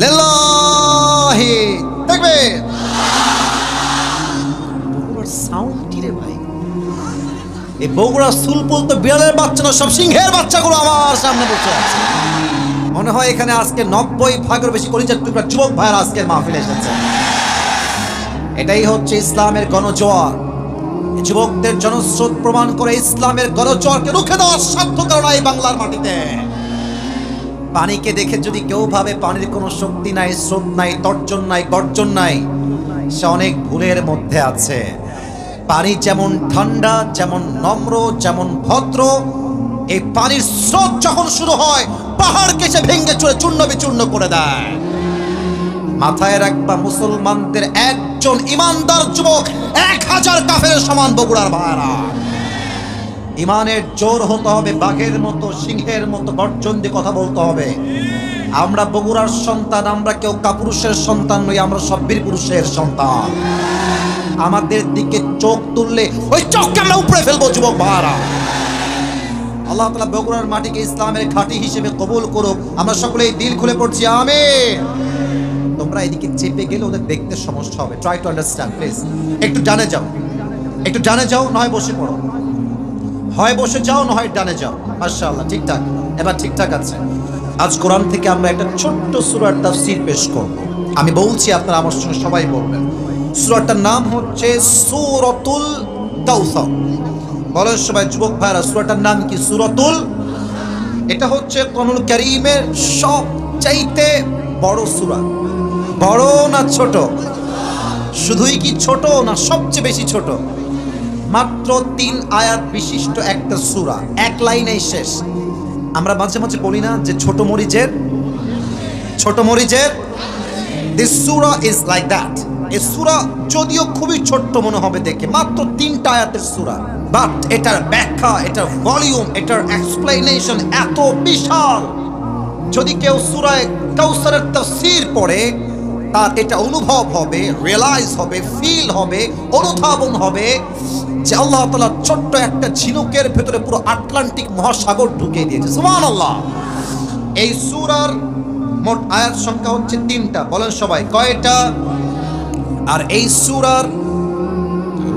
লিল্লাহি তাকবীর। বগুড়ার সাউন্ড কি রে ভাই? এই বগুড়া সুলপুল তো বিড়ালের বাচ্চা না, সব সিংহের বাচ্চাগুলো আমার সামনে বসে আছে। মনে হয় এখানে আজকে 90% বেশি কলিজার টুকরা যুবক ভাইরা আজকের মাহফিলে এসেছে। এটাই হচ্ছে ইসলামের গণজোয়ার। যুবকদের জনস্রোত প্রমাণ করে ইসলামের গণজোয়ারকে রুখে দেওয়ার সাধ্য কারণ এই বাংলার মাটিতে। পানিকে দেখে যদি কেউ ভাবে পানির কোনো শক্তি নাই, স্রোত নাই, তর্জন নাই, গর্জন নাই, সে অনেক ভুলের মধ্যে আছে। পানি যেমন ঠান্ডা, যেমন নম্র, যেমন ভদ্র, এই পানির স্রোত যখন শুরু হয় পাহাড়কে সে ভেঙে চলে চূর্ণ বিচূর্ণ করে দেয়। মাথায় রাখবা, মুসলমানদের একজন ইমানদার যুবক 1000 কাফেরের সমান বগুড়ার ভাইরা। ইমানের জোর হতে হবে, বাঘের মতো, সিংহের মতো গর্জন দিয়ে কথা বলতে হবে। আমরা বগুড়ার সন্তান, আমরা কেউ কাপুরুষের সন্তান নই, আমরা সব বীর পুরুষের সন্তান। আমাদের দিকে চোখ তুললে ওই চোখকে আমরা উপরে ফেলবো যুবক ভাইরা। আল্লাহ তাআলা বগুড়ার মাটিকে ইসলামের ঘাঁটি হিসেবে কবুল করুক। আমরা সকলেই দিল খুলে পড়ছি আমিন। তোমরা এদিকে চেপে গেলে ওদের দেখতে সমস্যা হবে। Try to understand please. একটু ডানে যাও, একটু ডানে যাও, নয় বসে পড়ো, হয় বসে যাও, নয় ডানে যাও। মাশাআল্লাহ, ঠিকঠাক, এবার ঠিকঠাক আছে। আজ কোরআন থেকে আমরা একটা ছোট্ট সূরার তাফসীর পেশ করব। আমি বলছি, আপনারা আমার সঙ্গে সবাই বলবেন। সূরাটার নাম হচ্ছে সূরাতুল কাউসার। বলেন সবাই, যুবক ভাইরা, সূরাটার নাম কি? সূরাতুল। এটা হচ্ছে কোরআনুল কারীমের সবচাইতে বড় সূরা। বড় না ছোট? শুধুই কি ছোট না সবচেয়ে বেশি ছোট? মাত্র 3 আয়াত বিশিষ্ট একটা সূরা, এক লাইনেই শেষ। আমরা মাঝে মাঝে বলি না যে ছোট মরিচের this Surah is like that. এই সূরা যদিও খুবই ছোট্ট মনে হবে দেখে, মাত্র 3টা আয়াতের সূরা, বাট এটার ব্যাখ্যা, এটার ভলিউম, এটার এক্সপ্লেনেশন এত বিশাল। যদি কেউ সূরা কাউসারের তাফসীর পড়ে, তার এটা অনুভব হবে, রিয়েলাইজ হবে, ফিল হবে, অনুধাবন হবে যে আল্লাহ তাআলা ছোট্ট একটা ঝিনুকের ভেতরে পুরো আটলান্টিক মহাসাগর ঢুকিয়ে দিয়েছে। সুবহানাল্লাহ। এই সূরার মোট আয়াত সংখ্যা হচ্ছে 3টা। বলেন সবাই, কয়টা? আর এই সূরার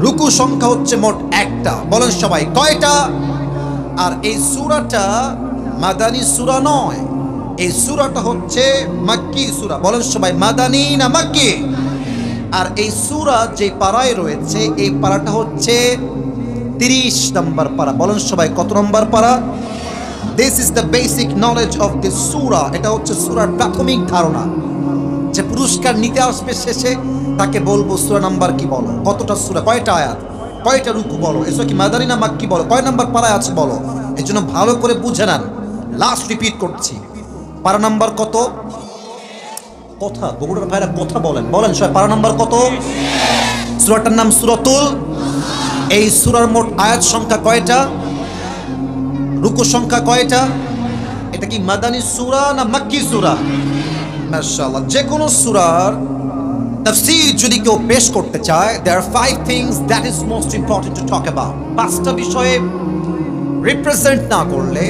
রুকু সংখ্যা হচ্ছে মোট 1টা। বলেন সবাই, কয়টা? আর এই সূরাটা মাদানী সূরা নয়, এই সূরাটা হচ্ছে মাক্কি সূরা। বলেন সবাই, মাদানী না মাক্কি? আর এই সূরা যে পারায় রয়েছে, এই পারাটা হচ্ছে 30 নম্বর পারা। বলেন সবাই, কত নম্বর পারা? This is the basic knowledge of this সূরা। এটা হচ্ছে সূরার প্রাথমিক ধারণা। যে পুরস্কার নিতে আসবে শেষে, তাকে বলবো সূরা নাম্বার কি বলো, কতটা সূরা, কয়টা আয়াত, কয়টা রুকু বলো, এসো কি মাদানী না মাক্কি বলো, কয় নাম্বার পারায় আছে বলো। এর জন্য ভালো করে বুঝে নেন। লাস্ট রিপিট করছি, পারা নাম্বার কত? কথা বগুড়ার ভাইরা কথা বলেন, বলেন সবাই, পারা নাম্বার কত? সূরাটার নাম সূরাতুল। এই সূরার মোট আয়াত সংখ্যা কয়টা? রুকু সংখ্যা কয়টা? এটা কি মাদানী সূরা না মাক্কি সূরা? মাশাআল্লাহ। যে কোনো সূরার তাফসীর যদি কেউ পেশ করতে চায়, there are 5 things that is most important to talk about. 5টা বিষয়ে রিপ্রেজেন্ট না করলে,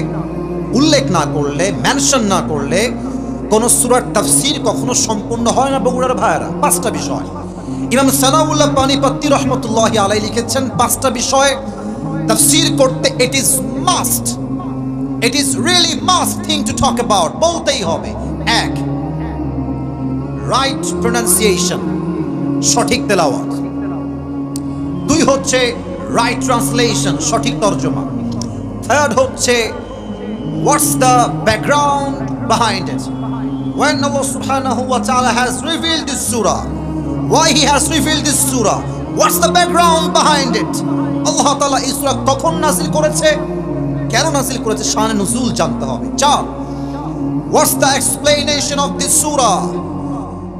উল্লেখ না করলে, মেনশন না করলে কোন সূরার তাফসীর কখনো সম্পূর্ণ হয় না বগুড়ার ভাইরা। 5টা বিষয় ইমাম সানাউল্লাহ পানিপত্তি রহমতুল্লাহি আলাইহি লিখেছেন। 5টা বিষয় তাফসীর করতে it is must, it is really must thing to talk about, বলতেই হবে। 1, রাইট প্রনাউন্সিয়েশন, সঠিক তেলাওয়াত। 2 হচ্ছে রাইট ট্রান্সলেশন, সঠিক তরজমা। 3rd হচ্ছে what's the background behind it. When Allah subhanahu wa ta'ala has revealed this surah, why he has revealed this surah, what's the background behind it. Allah ta'ala এই সূরা কখন নাযিল করেছে, কেন নাযিল করেছে, শানে নুজুল জানতে হবে। 4, what's the explanation of this surah,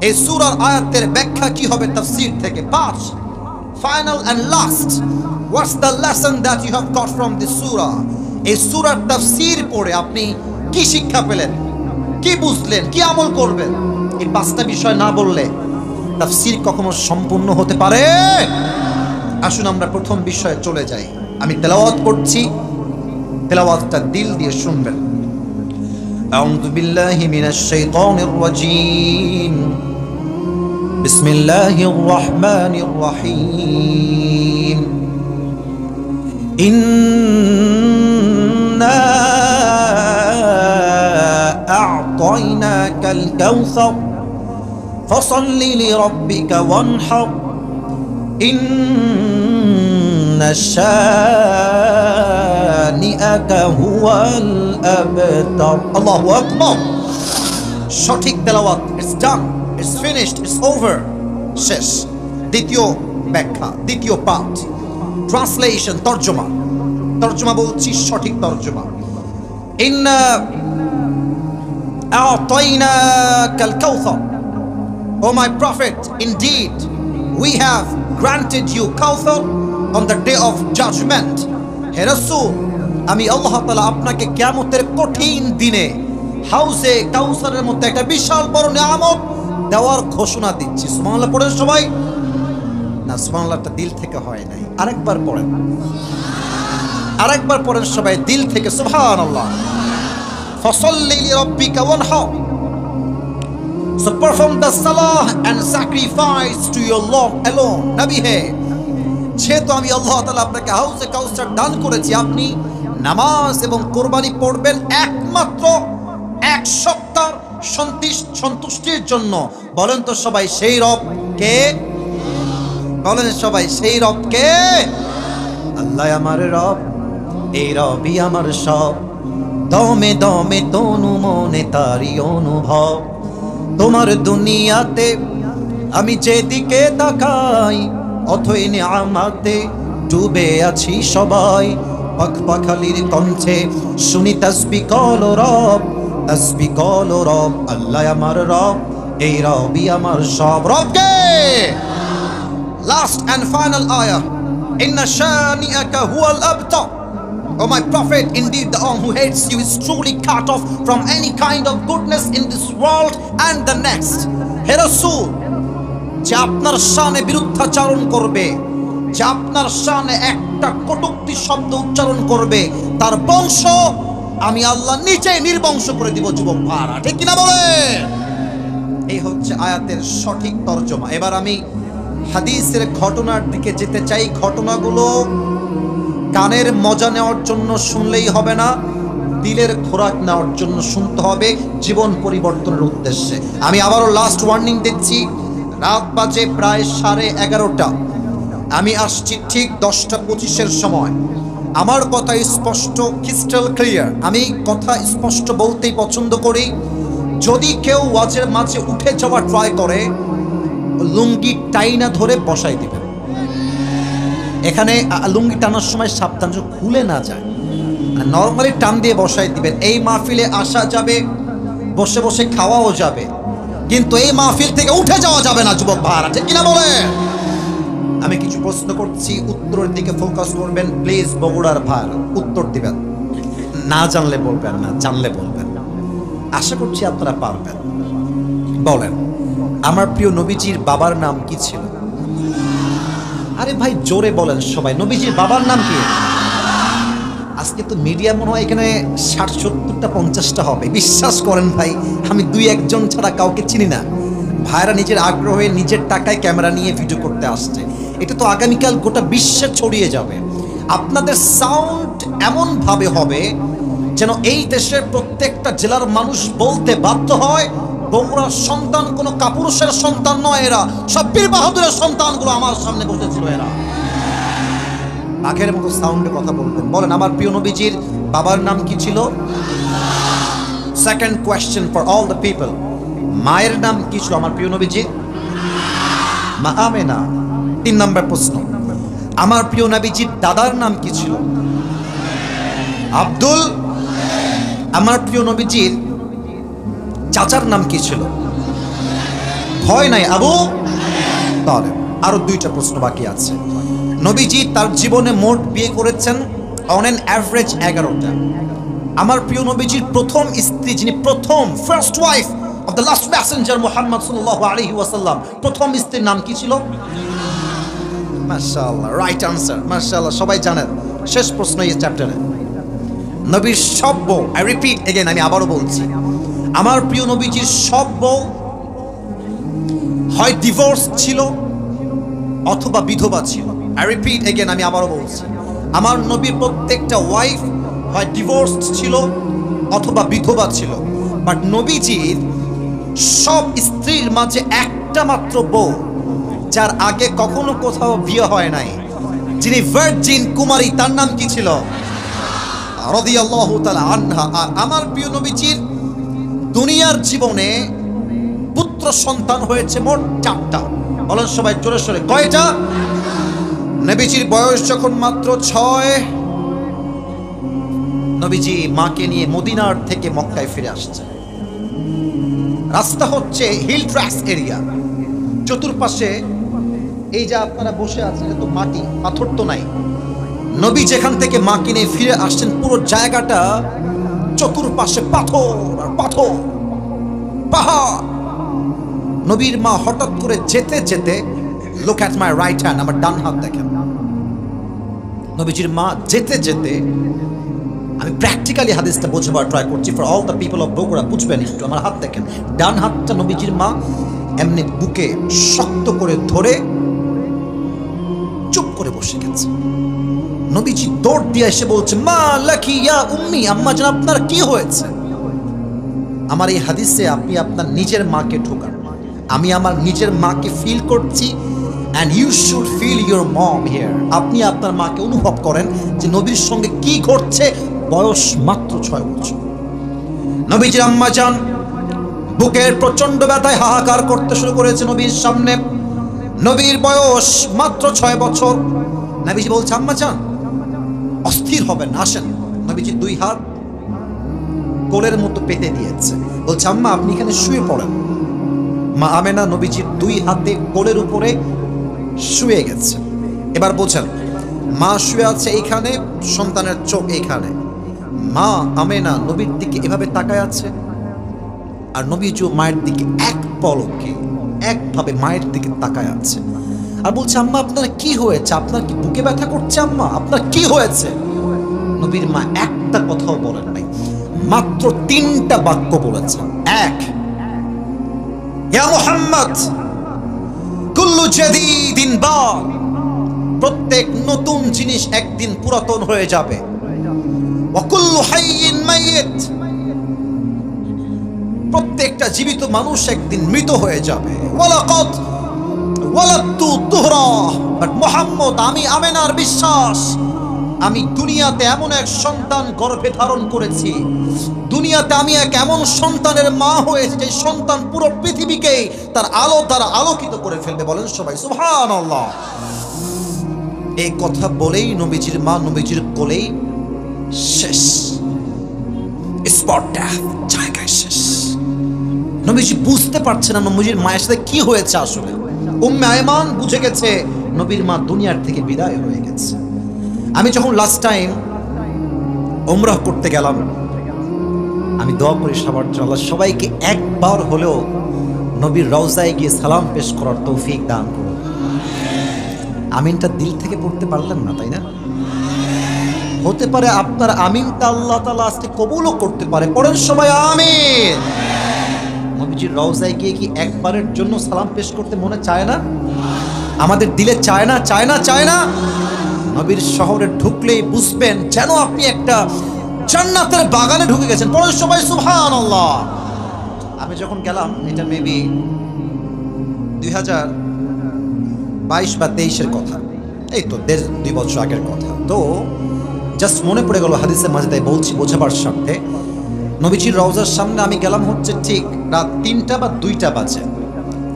এই সূরার আয়াতের ব্যাখ্যা কি হবে তাফসীর থেকে। 5, final and last, what's the lesson that you have got from this surah. এই সূরার তাফসীর পড়ে আপনি কি শিক্ষা পেলেন, কি বুঝলেন, কি আমল করবেন। এই 5টা বিষয় না বললে তাফসীর কখনো সম্পূর্ণ হতে পারে। আসুন আমরা প্রথম বিষয়ে চলে যাই। আমি তেলাওয়াত করছি, তেলাওয়াতটা দিল দিয়ে শুনবেন। আউযু বিল্লাহি মিনাশ শাইতানির রাজীম। বিসমিল্লাহির রহমানির রহিম। ইন্না আ'তাইনাকাল কাউসার ফাসাল্লি লিরাব্বিকা ওয়ানহার ইন্না শানিআকা হুয়াল আবতার। আল্লাহু আকবার। সঠিক তেলাওয়াত। It's done, it's finished, it's over. শেষ। দ্বিতীয় ব্যাখ্যা, দ্বিতীয় পাঠ, ট্রান্সলেশন, তর্জমা। তর্জমা বলছি, সঠিক তর্জমা। ইন্না আ'তাইনাকাল কাউসার, O my prophet, indeed we have granted you Kawthar on the day of judgment. হে রাসূল, আমি আল্লাহ তাআলা আপনাকে কিয়ামতের কঠিন দিনে হাউজে কাউসারের মধ্যে একটা বিশাল বড় নিয়ামত দেওয়ার ঘোষণা দিচ্ছি। সুবহানাল্লাহ পড়েন সবাই। না, সুবহানাল্লাহটা দিল থেকে হয় নাই, আরেকবার পড়েন, আরেকবার পড়েন সবাই দিল থেকে। সুবহানাল্লাহ। ফাসাল্লি লিরাব্বিকা ওয়ানহার, so perform the salah and sacrifice to your Lord alone. নবী হে, যেহেতু আমি আল্লাহ তাআলা আপনাকে হাউজে কাউসার দান করেছি, আপনি নামাজ এবং কোরবানি পড়বেন একমাত্র এক সপ্তাহ সন্তুষ্টির জন্য। বলেন তো সবাই, সেই রব কে? বলেন সবাই, সেই রব কে? আল্লাহ আমার রব, এই রবই আমার সব, দমে দমে তনু মনে তারি অনুভব। তোমার দুনিয়াতে আমি যেদিকে তাকাই, অথই নিয়ামতে ডুবে আছি সবাই। পাখপাখালির কণ্ঠে শুনি তাসবিহ কলো রব, তাসবিহ কলো রব। আল্লাহ আমার রব, এই রবই আমার সব। রবকে লাস্ট এন্ড ফাইনাল আয়াহ, ইন্না শানিআকা হুয়াল আবতার। O my prophet, indeed the one who hates you is truly cut off from any kind of goodness in this world and the next. হে রাসূল, যে আপনার শানে বিরুদ্ধাচরণ করবে, যে আপনার শানে একটা কটূক্তি শব্দ উচ্চারণ করবে, তার বংশ আমি আল্লাহ নিজে নির্বংশ করে দিব। যুবক ভাড়া, ঠিক কিনা বলে? এই হচ্ছে আয়াতের সঠিক তর্জমা। এবার আমি হাদিসের ঘটনার দিকে যেতে চাই। ঘটনাগুলো কানের মজা নেওয়ার জন্য শুনলেই হবে না, দিলের খোরাক নেওয়ার জন্য শুনতে হবে, জীবন পরিবর্তনের উদ্দেশ্যে। আমি আবারও লাস্ট ওয়ার্নিং দিচ্ছি। রাত বাজে প্রায় 11:30। আমি আসছি ঠিক 10:25-এর সময়। আমার কথা স্পষ্ট, ক্রিস্টাল ক্লিয়ার। আমি কথা স্পষ্ট বলতেই পছন্দ করি। যদি কেউ ওয়াজের মাঝে উঠে যাওয়া ট্রাই করে, লুঙ্গি টাইনা ধরে বসাই দিবেন। এখানে লুঙ্গি টানার সময় সাবধান যেন খুলে না যায়, নর্মালি টান দিয়ে বসাই দিবেন। এই মাহফিলে আসা যাবে, বসে বসে খাওয়াও যাবে, কিন্তু এই মাহফিল থেকে উঠে যাওয়া যাবে না। যুবক ভাড়া, ঠিক কিনা বলে? আমি কিছু প্রশ্ন করছি, উত্তরের দিকে ফোকাস করবেন প্লিজ। বগুড়ার ভাই উত্তর দিবেন, না জানলে বলবেন না, জানলে বলবেন। আশা করছি আপনারা পারবেন। বলেন, আমার প্রিয় নবীজির বাবার নাম কি ছিল? আরে ভাই জোরে বলেন সবাই, নবীজির বাবার নাম কি? আজকে তো মিডিয়া মনে হয় এখানে 60-70টা 50টা হবে। বিশ্বাস করেন ভাই, আমি 2-1 জন ছাড়া কাউকে চিনি না। ভাইরা নিজের আগ্রহে নিজের টাকায় ক্যামেরা নিয়ে ভিডিও করতে আসছে। এটা তো আগামীকাল গোটা বিশ্বে ছড়িয়ে যাবে। আপনাদের সাউন্ড এমনভাবে হবে যেন এই দেশের প্রত্যেকটা জেলার মানুষ বলতে বাধ্য হয়, বগুড়ার সন্তান কোনো কাপুরুষের সন্তান নয়, এরা সব বীর বাহাদুরের সন্তানগুলো আমার সামনে বসেছিল। এরা বাঘের মতো সাউন্ডে কথা বলতেন। বলেন, আমার প্রিয় নবীজির বাবার নাম কি ছিল? Second question for all the people, মায়ের নাম কি ছিল আমার প্রিয় নবীজির? মা আমেনা। 3 নম্বর প্রশ্ন, আমার প্রিয় নবীজির দাদার নাম কি ছিল? আব্দুল। আমার প্রিয় নবীজির চাচার নাম কি ছিল? ভয় নাই, আবু তালেব। আরো 2টা প্রশ্ন বাকি আছে। নবীজি তার জীবনে মোট বিয়ে করেছেন অন অ্যান অ্যাভারেজ 11টা। আমার প্রিয় নবীজির প্রথম স্ত্রী, যিনি প্রথম first wife of the last Messenger Muhammad সাল্লাল্লাহু আলাইহি ওয়াসাল্লাম, প্রথম স্ত্রীর নাম কি ছিল? মাশাআল্লাহ, রাইট আনসার। মাশাআল্লাহ, সবাই জানেন। শেষ প্রশ্ন এই চ্যাপ্টারে। নবীর সব বউ, আই রিপিট এগেইন, আমি আবারও বলছি, আমার প্রিয় নবীজির সব বউ হয় ডিভোর্স ছিল অথবা বিধবা ছিল। আই রিপিট এগেন, আমি আবারও বলছি, আমার নবীর প্রত্যেকটা ওয়াইফ হয় ডিভোর্সড ছিল অথবা বিধবা ছিল। বাট নবীজির সব স্ত্রীর মাঝে একটা মাত্র বউ যার আগে কখনো কোথাও বিয়ে হয় নাই, যিনি ভার্জিন কুমারী, তার নাম কি ছিল? রাদিয়াল্লাহু তাআলা আনহা। আর আমার প্রিয় নবীজির দুনিয়ার জীবনে পুত্র সন্তান হয়েছে মোট 4টা। বলেন সবাই জোরে সোরে, কয়টা? নবীজির বয়স যখন মাত্র 6, নবীজি মাকে নিয়ে মদিনার থেকে মক্কায় ফিরে আসছে। রাস্তা হচ্ছে হিল ট্র্যাক্স এরিয়া, চতুর্পাশে এই যে আপনারা বসে আছেন তো মাটি, পাথর তো নাই। নবী যেখান থেকে মাকে নিয়ে ফিরে আসছেন পুরো জায়গাটা চতুর্পাশে পাথর আর পাথর, পাহাড়। নবীর মা হঠাৎ করে যেতে যেতে, look at my right hand, আমার ডান হাত দেখেন। নবীজির মা যেতে যেতে, আমি প্র্যাকটিক্যালি হাদিসটা বোঝাবার ট্রাই করছি for all the people of Bogura, বুঝবেন একটু। আমার হাত দেখেন, ডান হাতটা নবীজির মা এমনি বুকে শক্ত করে ধরে চুপ করে বসে গেছে। নবীজি দৌড় দিয়ে এসে বলছে, মা লাকি ইয়া উম্মি, আম্মা জান আপনার কি হয়েছে? আমার এই হাদিসে আপনি আপনার নিজের মাকে ঢোকান। আমি আমার নিজের মাকে ফিল করছি, and you should feel your mom here. আপনি আপনার মাকে অনুভব করেন যে নবীর সঙ্গে কি ঘটছে। বয়স মাত্র 6 বছর। নবীজির আম্মা জান বুকের প্রচন্ড ব্যথায় হাহাকার করতে শুরু করেছে নবীর সামনে। নবীর বয়স মাত্র 6 বছর। নবীজি বলছে, আম্মা জান অস্থির হবেন, আসেন। নবীজি 2 হাত কোলের মতো পেতে দিয়েছে, বলছে, আম্মা আপনি এখানে শুয়ে পড়েন। মা আমেনা নবীজির 2 হাতে কোলের উপরে শুয়ে গেছে। এবার বোঝেন, মা শুয়ে আছে এইখানে, সন্তানের চোখ এইখানে। মা আমেনা নবীর দিকে এভাবে তাকায় আছে, আর নবীজি মায়ের দিকে এক পলকে একভাবে মায়ের দিকে তাকায় আছে, আর বলছে, আম্মা আপনার কি হয়েছে? আপনার কি বুকে ব্যথা করছে? আম্মা আপনার কি হয়েছে? নবীর মা একটা কথাও বলেন নাই, মাত্র 3টা বাক্য বলেছেন। 1, ইয়া মুহাম্মদ কুল্লু জাদীদিন বাল, প্রত্যেক নতুন জিনিস একদিন পুরাতন হয়ে যাবে। ওয়া কুল্লু হাইয়িন মাইয়িত, প্রত্যেকটা জীবিত মানুষ একদিন মৃত হয়ে যাবে। ওয়ালাকাদ ওয়ালাদতু তুহরা, বাট মুহাম্মদ আমি আমেনার বিশ্বাস, আমি দুনিয়াতে এমন এক সন্তান গর্ভে ধারণ করেছি, দুনিয়াতে আমি এক এমন সন্তানের মা হয়েছে যে সন্তান পুরো পৃথিবীকে তার আলো দ্বারা আলোকিত করে ফেলবে। বলেন সবাই সুবহানাল্লাহ। এই কথা বলেই নবীজির মা নবীজির কোলেই শেষ, স্পট ডেথ, জায়গায় শেষ। নবীজি বুঝতে পারছে না নবীজির মায়ের সাথে কি হয়েছে আসলে। উম্মে আয়মান বুঝে গেছে নবীর মা দুনিয়ার থেকে বিদায় হয়ে গেছে। আমি যখন লাস্ট টাইম উমরাহ করতে গেলাম, আমি দোয়া করি সবার জন্য আল্লাহ সবাইকে একবার হলেও নবীর রওজায় গিয়ে সালাম পেশ করার তৌফিক দান করুন। আমিনটা দিল থেকে পড়তে পারলেন না, তাই না? হতে পারে আপনার আমিনটা আল্লাহ তাআলা আজকে কবুলও করতে পারে। পড়েন সবাই আমিন। নবীজির রওজায় গিয়ে কি একবারের জন্য সালাম পেশ করতে মনে চায় না? আমাদের দিলে চায় না, চায় না, চায় না? নবীর শহরে ঢুকলেই বুঝবেন যেন আপনি একটা জান্নাতের বাগানে ঢুকে গেছেন। পড়েন সবাই সুবহানাল্লাহ। আমি যখন গেলাম, এটা মেবি 2022 বা 23-এর কথা, এই তো 1.5-2 বছর আগের কথা। তো জাস্ট মনে পড়ে গেল হাদিসের মাঝে, তাই বলছি বোঝাবার স্বার্থে। নবীজির রওজার সামনে আমি গেলাম হচ্ছে ঠিক রাত 3টা বা 2টা বাজে,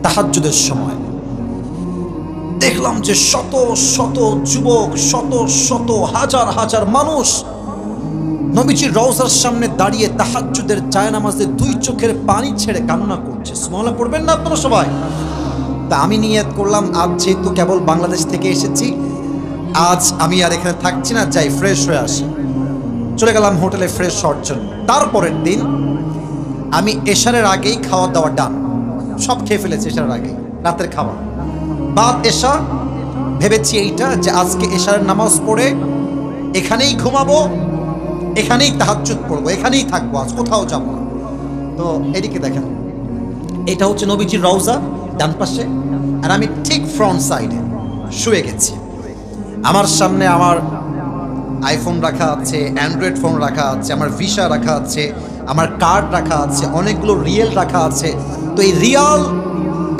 তাহাজ্জুদের সময়। দেখলাম যে শত শত যুবক, শত শত হাজার হাজার মানুষ নবীজির রওজার সামনে দাঁড়িয়ে তাহাজ্জুদের জায়নামাজে 2 চোখের পানি ছেড়ে কান্না করছে। সুবহানাল্লাহ পড়বেন না আপনারা সবাই? তা আমি নিয়ত করলাম, আজ যেহেতু কেবল বাংলাদেশ থেকে এসেছি, আজ আমি আর এখানে থাকছি না, যাই ফ্রেশ হয়ে আসি। চলে গেলাম হোটেলে ফ্রেশ হওয়ার জন্য। তারপরের দিন আমি এশারের আগেই খাওয়া দাওয়া ডান, সব খেয়ে ফেলেছি এশারের আগেই, রাতের খাওয়া বাদ এশা। ভেবেছি এইটা যে আজকে এশারের নামাজ পড়ে এখানেই ঘুমাবো, এখানেই তাহাজ্জুদ পড়বো, এখানেই থাকবো, আজ কোথাও যাবো না। তো এদিকে দেখেন, এটা হচ্ছে নবীজির রওজা ডান পাশে, আর আমি ঠিক ফ্রন্ট সাইডে শুয়ে গেছি। আমার সামনে আমার আইফোন রাখা আছে, অ্যান্ড্রয়েড ফোন রাখা আছে, আমার ভিসা রাখা আছে, আমার কার্ড রাখা আছে, অনেকগুলো রিয়েল রাখা আছে। তো এই রিয়াল,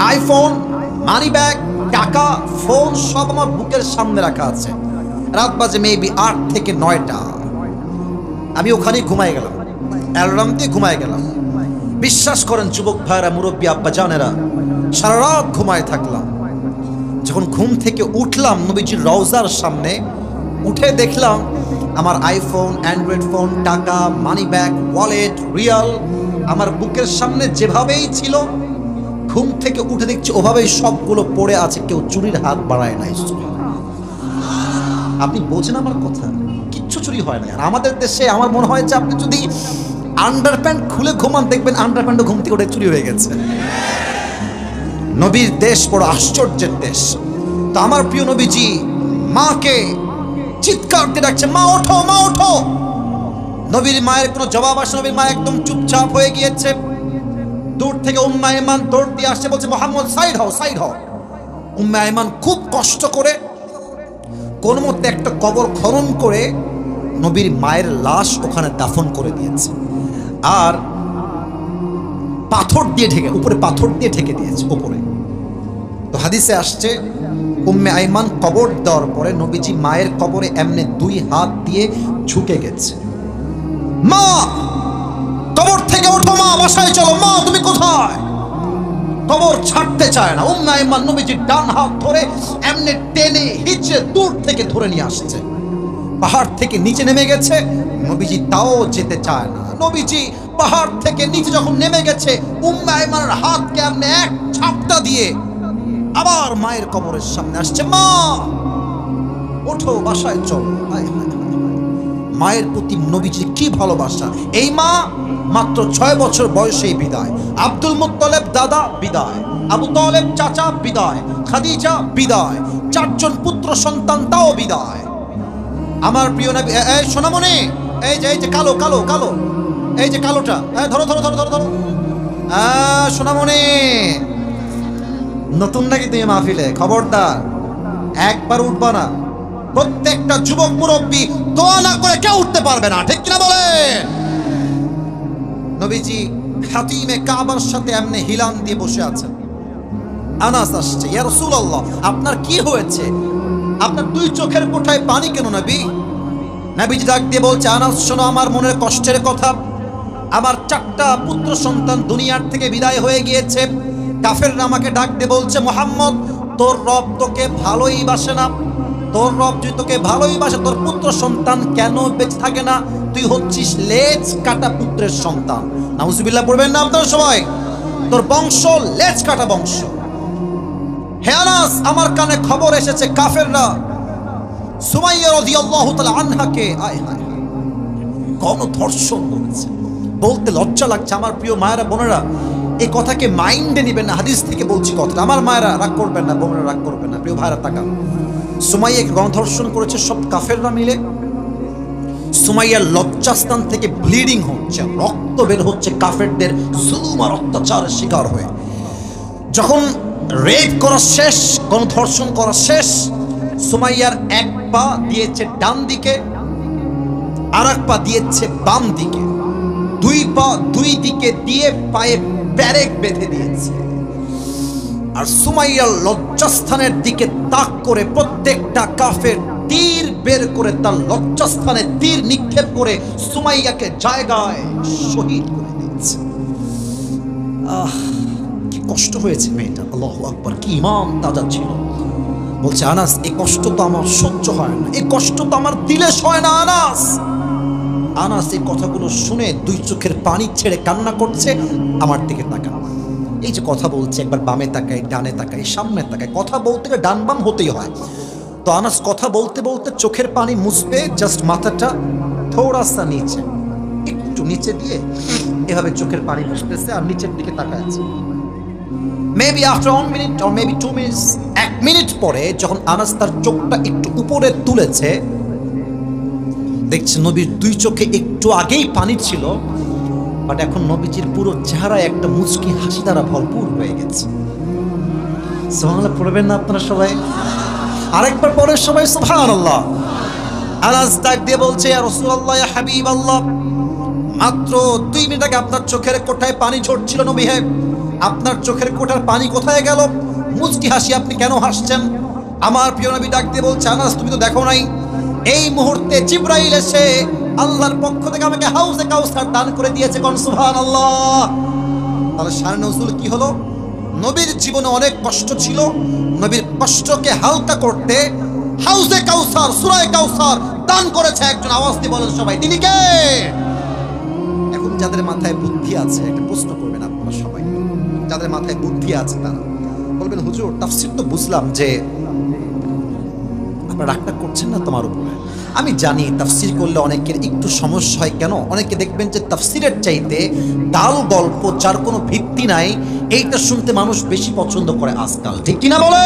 আইফোন, মানি ব্যাগ, টাকা, ফোন সব আমার বুকের সামনে রাখা আছে। রাত বাজে মেবি 8 থেকে 9টা। আমি ওখানেই ঘুমাই গেলাম, অ্যালার্ম দিয়ে ঘুমাই গেলাম। বিশ্বাস করেন যুবক ভাইরা, মুরব্বী আব্বা জানেরা, সারা রাত ঘুমায় থাকলাম। যখন ঘুম থেকে উঠলাম নবীজির রওজার সামনে, উঠে দেখলাম আমার আইফোন, অ্যান্ড্রয়েড ফোন, টাকা, মানি ব্যাগ, ওয়ালেট, রিয়াল আমার বুকের সামনে যেভাবেই ছিল, ঘুম থেকে উঠে দেখছি ওভাবেই সবগুলো পড়ে আছে, কেউ চুরির হাত বাড়ায় নাই। আপনি বোঝেন আমার কথা? কিচ্ছু চুরি হয় না। আর আমাদের দেশে আমার মনে হয় যে আপনি যদি আন্ডারপ্যান্ট খুলে ঘুমান, দেখবেন আন্ডারপ্যান্টও ঘুম থেকে উঠে চুরি হয়ে গেছে। নবীর দেশ বড় আশ্চর্যের দেশ। তো আমার প্রিয় নবীজি মাকে চিৎকার দিয়ে ডাকছে, মা ওঠো, মা ওঠো। নবীর মায়ের কোনো জবাব আসে, নবীর মা একদম চুপচাপ হয়ে গিয়েছে। দূর থেকে উম্মে আইমান দৌড় দিয়ে আসছে, বলছে মোহাম্মদ সাইড হও, সাইড হও। উম্মে আইমান খুব কষ্ট করে কোন মতে একটা কবর খনন করে নবীর মায়ের লাশ ওখানে দাফন করে দিয়েছে, আর পাথর দিয়ে ঢেকে, উপরে পাথর দিয়ে ঢেকে দিয়েছে উপরে। তো হাদিসে আসছে উম্মে আইমান কবর দেওয়ার পরে নবীজি মায়ের কবরে এমনি 2 হাত দিয়ে ঝুঁকে গেছে, মা কবর থেকে ওঠো, মা বাসায় চলো, মা তুমি কোথায়? কবর ছাড়তে চায় না। উম্মে আইমান নবীজির ডান হাত ধরে এমনি টেনে হিচড়ে দূর থেকে ধরে নিয়ে আসছে। পাহাড় থেকে নিচে নেমে গেছে, নবীজি তাও যেতে চায় না। নবীজি পাহাড় থেকে নিচে যখন নেমে গেছে, উম্মে আইমানের হাতকে এমনি এক ঝাপটা দিয়ে আবার মায়ের কবরের সামনে আসছে, মা ওঠো, বাসায় চলো। মায়ের প্রতি নবীজির কি ভালোবাসা! এই মা মাত্র 6 বছর বয়সেই বিদায়। আব্দুল মুত্তালিব দাদা বিদায়, আবু তালেব চাচা বিদায়, খাদিজা বিদায়, 4 জন পুত্র সন্তান তাও বিদায়। আমার প্রিয় নবী, এই সোনামণি, এই যে কালো কালো কালো, এই যে কালোটা, ধরো ধরো ধরো ধরো ধরো। সোনামণি, নতুন নাকি তুমি মাহফিলে? খবরদার একবার উঠবা না। প্রত্যেকটা যুবক মুরব্বী দোয়া না করে কেউ উঠতে পারবে না, ঠিক কিনা বলে? নবীজি খাতিমে কাবার সাথে এমনি হিলান দিয়ে বসে আছেন। আনাস আসছে, ইয়া রাসূলুল্লাহ আপনার কি হয়েছে? আপনার 2 চোখের কোঠায় পানি কেন নবী? নবীজি ডাক দিয়ে বলছে, আনাস শোনো আমার মনের কষ্টের কথা। আমার 4টা পুত্র সন্তান দুনিয়ার থেকে বিদায় হয়ে গিয়েছে। কাফেররা আমাকে ডাক দিয়ে বলছে, মুহাম্মদ তোর রব তোকে ভালোই বাসে না। তোর রব যদি তোকে ভালোই বাসে, তোর পুত্র সন্তান কেন বেঁচে থাকে না? তুই হচ্ছিস লেজ কাটা পুত্রের সন্তান। নাউজুবিল্লাহ পড়বেন না আপনারা সবাই? তোর বংশ লেজ কাটা বংশ। হে আনাস, আমার কানে খবর এসেছে কাফেররা সুমাইয়া রাদিয়াল্লাহু তাআলা আনহাকে গণধর্ষণ করেছে। বলতে লজ্জা লাগছে। আমার প্রিয় মায়েরা বোনেরা, এই কথাকে মাইন্ডে নেবেন না, হাদিস থেকে বলছি কথাটা। আমার মায়েরা রাগ করবেন না, বোনেরা রাগ করবেন না। প্রিয় ভাইরা তাকান, সুমাইয়াকে গণধর্ষণ করেছে সব কাফেররা মিলে। সুমাইয়ার লজ্জাস্থান থেকে ব্লিডিং হচ্ছে, রক্ত বের হচ্ছে কাফেরদের জুলুম আর অত্যাচারের শিকার হয়ে। যখন রেপ করা শেষ, গণধর্ষণ করা শেষ, সুমাইয়ার 1 পা দিয়েছে ডান দিকে, আর 1 পা দিয়েছে বাম দিকে। 2 পা 2 দিকে দিয়ে পায়ে ব্যারেক বেঁধে দিয়েছে। আর সুমাইয়ার লজ্জাস্থানের দিকে তাক করে প্রত্যেকটা কাফের তীর বের করে তার লজ্জাস্থানে তীর নিক্ষেপ করে সুমাইয়াকে জায়গায় শহীদ করে দিয়েছে। কি কষ্ট হয়েছে মেয়েটা! আল্লাহু আকবার, কি ইমান তাজা ছিল। বলছে, আনাস এই কষ্ট তো আমার সহ্য হয় না, এই কষ্ট তো আমার দিলে সয় না। আনাস আনাস এই কথাগুলো শুনে 2 চোখের পানি ছেড়ে কান্না করছে। আমার দিকে তাকান, এই যে কথা বলছে, একবার বামে তাকায়, ডানে তাকায়, সামনে তাকায়। কথা বলতে গেলে ডান বাম হতেই হয়। তো আনাস কথা বলতে বলতে চোখের পানি মুছবে, জাস্ট মাথাটা থোড়া সা নিচে, একটু নিচে দিয়ে এভাবে চোখের পানি মুছতেছে আর নিচের দিকে তাকায় আছে। Maybe after 1 minute or maybe 2 minutes, 1 minute পরে যখন আনাস তার চোখটা একটু উপরে তুলেছে, দেখছে নবীর 2 চোখে একটু আগেই পানি ছিল, বাট এখন নবীজির পুরো চেহারায় একটা মুচকি হাসি দ্বারা ভরপুর হয়ে গেছে। সুবহানাল্লাহ পড়বেন না আপনারা সবাই? আরেকবার পরে সবাই সুবহানাল্লাহ। আনাস ডাক দিয়ে বলছে, ইয়া রাসূলুল্লাহ, ইয়া হাবিবাল্লাহ, মাত্র 2 মিনিট আগে আপনার চোখের কোঠায় পানি ঝরছিল নবী হে, আপনার চোখের কোঠার পানি কোথায় গেল? মুচকি হাসি আপনি কেন হাসছেন? আমার প্রিয় নবী ডাক দিয়ে বলছে, আনাস তুমি তো দেখো নাই, এই মুহূর্তে জিবরাইল এসে আল্লাহর পক্ষ থেকে আমাকে হাউজে কাউসার দান করে দিয়েছে। কোন সুবহানাল্লাহ। তাহলে শানে নজুল কি হলো? নবীর জীবনে অনেক কষ্ট ছিল, নবীর কষ্টকে হালকা করতে হাউজে কাউসার, সূরা কাউসার দান করেছে একজন। আওয়াজ দিয়ে বলেন সবাই, তিনি কে? এখন যাদের মাথায় বুদ্ধি আছে একটা প্রশ্ন করবেন আপনারা সবাই, যাদের মাথায় বুদ্ধি আছে তারা বলবেন, হুজুর তাফসীর তো বুঝলাম যে আপনারা রাগটা করছেন না তোমার উপরে। আমি জানি তাফসীর করলে অনেকের একটু সমস্যা হয়। কেন? অনেকে দেখবেন যে তাফসীরের চাইতে ডাল গল্প যার কোনো ভিত্তি নাই এইটা শুনতে মানুষ বেশি পছন্দ করে আজকাল, ঠিক কিনা বলে?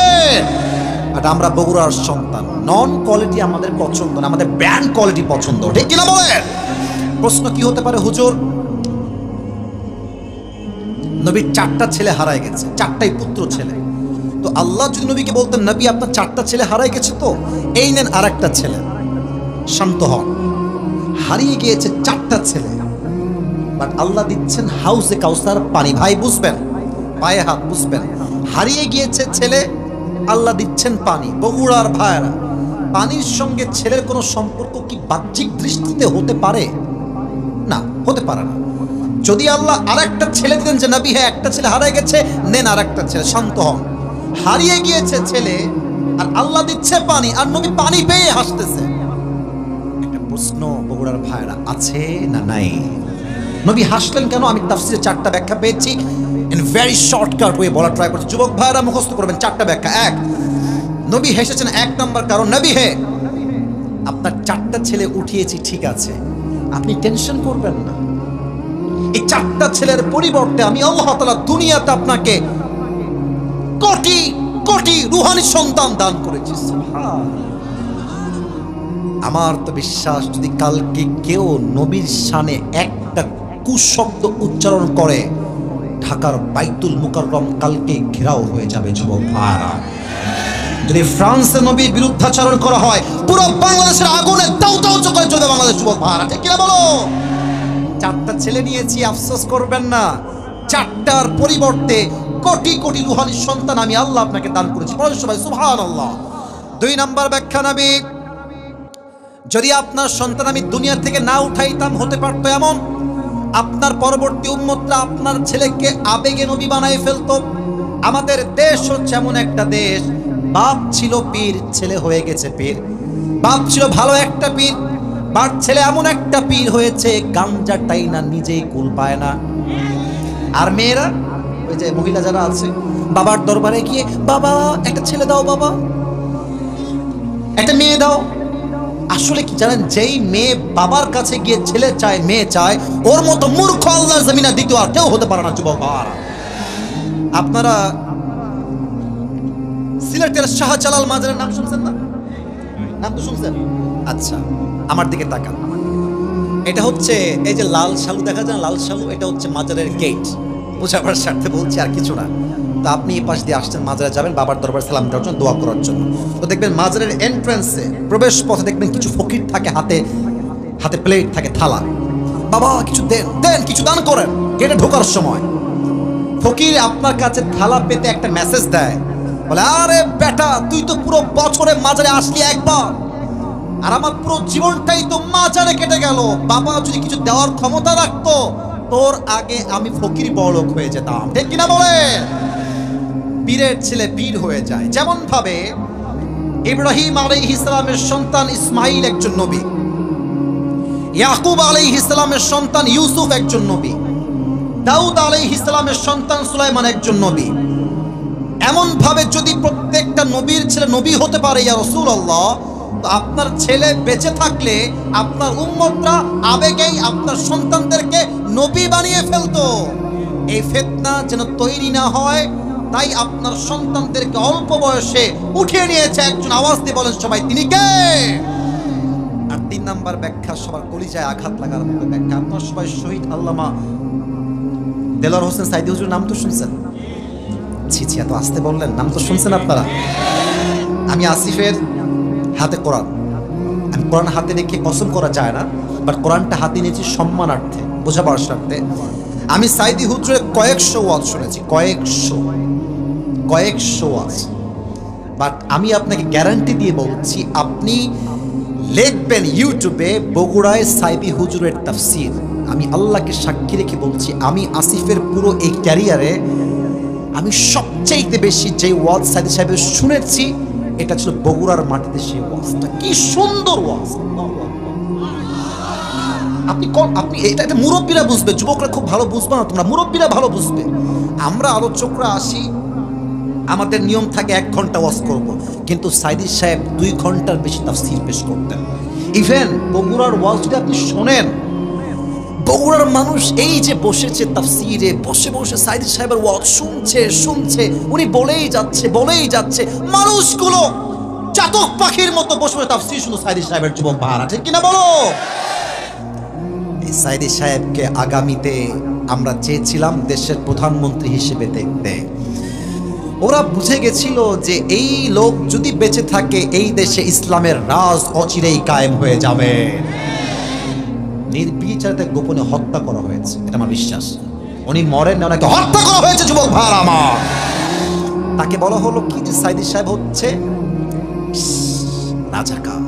আর আমরা বগুড়ার সন্তান, নন কোয়ালিটি আমাদের পছন্দ না, আমাদের ব্র্যান্ড কোয়ালিটি পছন্দ, ঠিক কিনা বলে? প্রশ্ন কি হতে পারে, হুজুর নবীর 4টা ছেলে হারায় গেছে, 4টাই পুত্র ছেলে, তো আল্লাহ যদি নবীকে বলতেন, নবী আপনার 4টা ছেলে হারায় গেছে, তো এই নেন আরেকটা ছেলে, শান্ত হন, হারিয়ে গিয়েছে 4টা ছেলে, বাট আল্লাহ দিচ্ছেন হাউজে কাউসার পানি। ভাই বুঝবেন, পায়ে হাত বুঝবেন, হারিয়ে গিয়েছে ছেলে, আল্লাহ দিচ্ছেন পানি। বগুড়ার ভাইরা, পানির সঙ্গে ছেলের কোনো সম্পর্ক কি বাহ্যিক দৃষ্টিতে হতে পারে? না, হতে পারে না। যদি আল্লাহ আরেকটা ছেলে দিতেন যে নবী হ্যাঁ একটা ছেলে হারিয়ে গেছে, নেন আরেকটা ছেলে, শান্ত হন। হারিয়ে গিয়েছে ছেলে আর আল্লাহ দিচ্ছে পানি, আর নবী পানি পেয়ে হাসতেছে। একটা প্রশ্ন বগুড়ার ভাইরা, আছে না নাই? নবী হাসলেন কেন? আমি তাফসীরে 4টা ব্যাখ্যা পেয়েছি, ইন ভেরি শর্টকাট ওয়ে বলা ট্রাই করছি। যুবক ভাইরা মুখস্থ করবেন 4টা ব্যাখ্যা। 1, নবী হেসেছেন 1 নম্বর কারণ, নবী হে আপনার 4টা ছেলে উঠিয়েছি, ঠিক আছে, আপনি টেনশন করবেন না, এই 4টা ছেলের পরিবর্তে আমি আল্লাহ তাআলা দুনিয়াতে আপনাকে কোটি কোটি রূহানি সন্তান দান করেছি। আমার তো বিশ্বাস, যদি কালকে কেউ নবীর শানে একটা কুশব্দ উচ্চারণ করে, ঢাকার বাইতুল মুকাররম কালকে ঘেরাও হয়ে যাবে। যুবক ভাইরা, যদি ফ্রান্সে নবীর বিরুদ্ধাচরণ করা হয়, পুরো বাংলাদেশের আগুনে দাউ দাউ করে জ্বলবে বাংলাদেশ। যুবক ভাইরা, ঠিক কিনা বলো? 4টা ছেলে নিয়েছি, আফসোস করবেন না, 4টার পরিবর্তে কোটি কোটি রূহানি সন্তান আমি আল্লাহ আপনাকে দান করেছি। বলেন সবাই সুবহানাল্লাহ। 2 নম্বর ব্যাখ্যা, নবী যদি আপনার সন্তান আমি দুনিয়া থেকে না উঠাইতাম, হতে পারতো এমন আপনার পরবর্তী উম্মতরা আপনার ছেলেকে আবেগে নবী বানায় ফেলতো। আমাদের দেশ হচ্ছে এমন একটা দেশ, বাপ ছিল পীর, ছেলে হয়ে গেছে পীর। বাপ ছিল ভালো একটা পীর, বাপ ছেলে এমন একটা পীর হয়েছে গাঞ্জা টাইনা নিজেই কুল পায় না। আর মেয়েরা, ওই যে মহিলা যারা আছে, বাবার দরবারে গিয়ে, বাবা একটা ছেলে দাও, বাবা একটা মেয়ে দাও। আসলে কি জানেন, যেই মেয়ে বাবার কাছে গিয়ে ছেলে চায়, মেয়ে চায়, ওর মতো মূর্খ আল্লাহর জমিনে দ্বিতীয় আর কেউ হতে পারে না। যুবক ভাইরা, আপনারা সিলেটের শাহজালাল মাজারের নাম শুনছেন না? নাম তো শুনছেন? আচ্ছা, আমার দিকে তাকান। এটা হচ্ছে এই যে লাল শালু দেখা যায়, লাল শালু, এটা হচ্ছে মাজারের গেট। বোঝাবার স্বার্থে বলছি, আর কিছু না। তো আপনি এই পাশ দিয়ে আসছেন, মাজারে যাবেন বাবার দরবার সালাম দেওয়ার জন্য, দোয়া করার জন্য। তো দেখবেন মাজারের এন্ট্রান্সে প্রবেশ পথে দেখবেন কিছু ফকির থাকে, হাতে হাতে প্লেট থাকে, থালা। বাবা কিছু দেন, দেন কিছু দান করেন। গেটে ঢোকার সময় ফকির আপনার কাছে থালা পেতে একটা মেসেজ দেয়, বলে, আরে বেটা তুই তো পুরো বছরে মাজারে আসলি একবার, আর আমার পুরো জীবনটাই তো মাজারে কেটে গেল। বাবা যদি কিছু দেওয়ার ক্ষমতা রাখতো, তোর আগে আমি ফকির বড়লোক হয়ে যেতাম। ঠিক কিনা বলে? পীরের ছেলে পীর হয়ে যায়। যেমন ভাবে ইব্রাহিম আলাইহিস সালামের সন্তান ইসমাইল একজন নবী, ইয়াকুব আলাইহিস সালামের সন্তান ইউসুফ একজন নবী, দাউদ আলাইহিস সালামের সন্তান সুলাইমান একজন নবী। এমন ভাবে যদি প্রত্যেকটা নবীর ছেলে নবী হতে পারে, ইয়া রাসূলুল্লাহ, তো আপনার ছেলে বেঁচে থাকলে আপনার উম্মতরা আবেগেই আপনার সন্তানদেরকে নবী বানিয়ে ফেলতো। এই ফিতনা যেন তৈরি না হয়, তাই আপনার সন্তানদেরকে অল্প বয়সে উঠিয়ে নিয়েছে একজন। আওয়াজ দিয়ে বলেন সবাই, তিনি কে? আর 3 নাম্বার ব্যাখ্যা, সবার কলিজায় আঘাত লাগার মতো ব্যাখ্যা। আপনার সবাই শহীদ আল্লামা দেলোয়ার হোসেন সাইদি হুজুর নাম তো শুনছেন? ছি ছি, এত আসতে বললেন, নাম তো শুনছেন আপনারা। আমি আসিফের হাতে কোরআন, আমি কোরআন হাতে রেখে কসম করা যায় না, বাট কোরআনটা হাতে নিয়েছি সম্মানার্থে, বোঝাবার স্বার্থে। আমি সাইদি হুজুরের কয়েকশো ওয়াজ শুনেছি, কয়েকশো ওয়াজ। বাট আমি আপনাকে গ্যারান্টি দিয়ে বলছি, আপনি লিখবেন ইউটিউবে বগুড়ায় সাইদি হুজুরের তাফসীর, আমি আল্লাহকে সাক্ষী রেখে বলছি, আমি আসিফের পুরো এই ক্যারিয়ারে আমি সবচাইতে বেশি যে ওয়াজ সাইদি সাহেবের শুনেছি, এটা ছিল বগুড়ার মাটিতে সেই ওয়াজটা। কি সুন্দর ওয়াজ! আপনি এটা মুরব্বীরা বুঝবে, যুবকরা খুব ভালো বুঝবে না, তোমরা মুরব্বীরা ভালো বুঝবে। আমরা আলোচকরা আসি, আমাদের নিয়ম থাকে 1 ঘন্টা ওয়াজ করব, কিন্তু সাইদি সাহেব 2 ঘন্টার বেশি তাফসীর পেশ করতেন। ইভেন বগুড়ার ওয়াজ যদি আপনি শোনেন, বগুড়ার মানুষ এই যে বসেছে তাফসীরে, বসে বসে সাইদি সাহেবের ওয়াজ শুনছে, উনি বলেই যাচ্ছে, মানুষগুলো চাতক পাখির মতো বসে বসে তাফসীর শুনো সাইদি সাহেবের, যুবক ভাড়া, ঠিক কিনা বলো? এই সাইদি সাহেবকে আগামীতে আমরা চেয়েছিলাম দেশের প্রধানমন্ত্রী হিসেবে দেখতে। ওরা বুঝে গেছিল যে এই লোক যদি বেঁচে থাকে, এই দেশে ইসলামের রাজ অচিরেই কায়েম হয়ে যাবে। নির্বিচারে গোপনে হত্যা করা হয়েছে, এটা আমার বিশ্বাস। উনি মরেন না, ওনাকে হত্যা করা হয়েছে, যুবক ভাইরা আমার। তাকে বলা হলো কি যে সাইদি সাহেব হচ্ছে রাজাকার।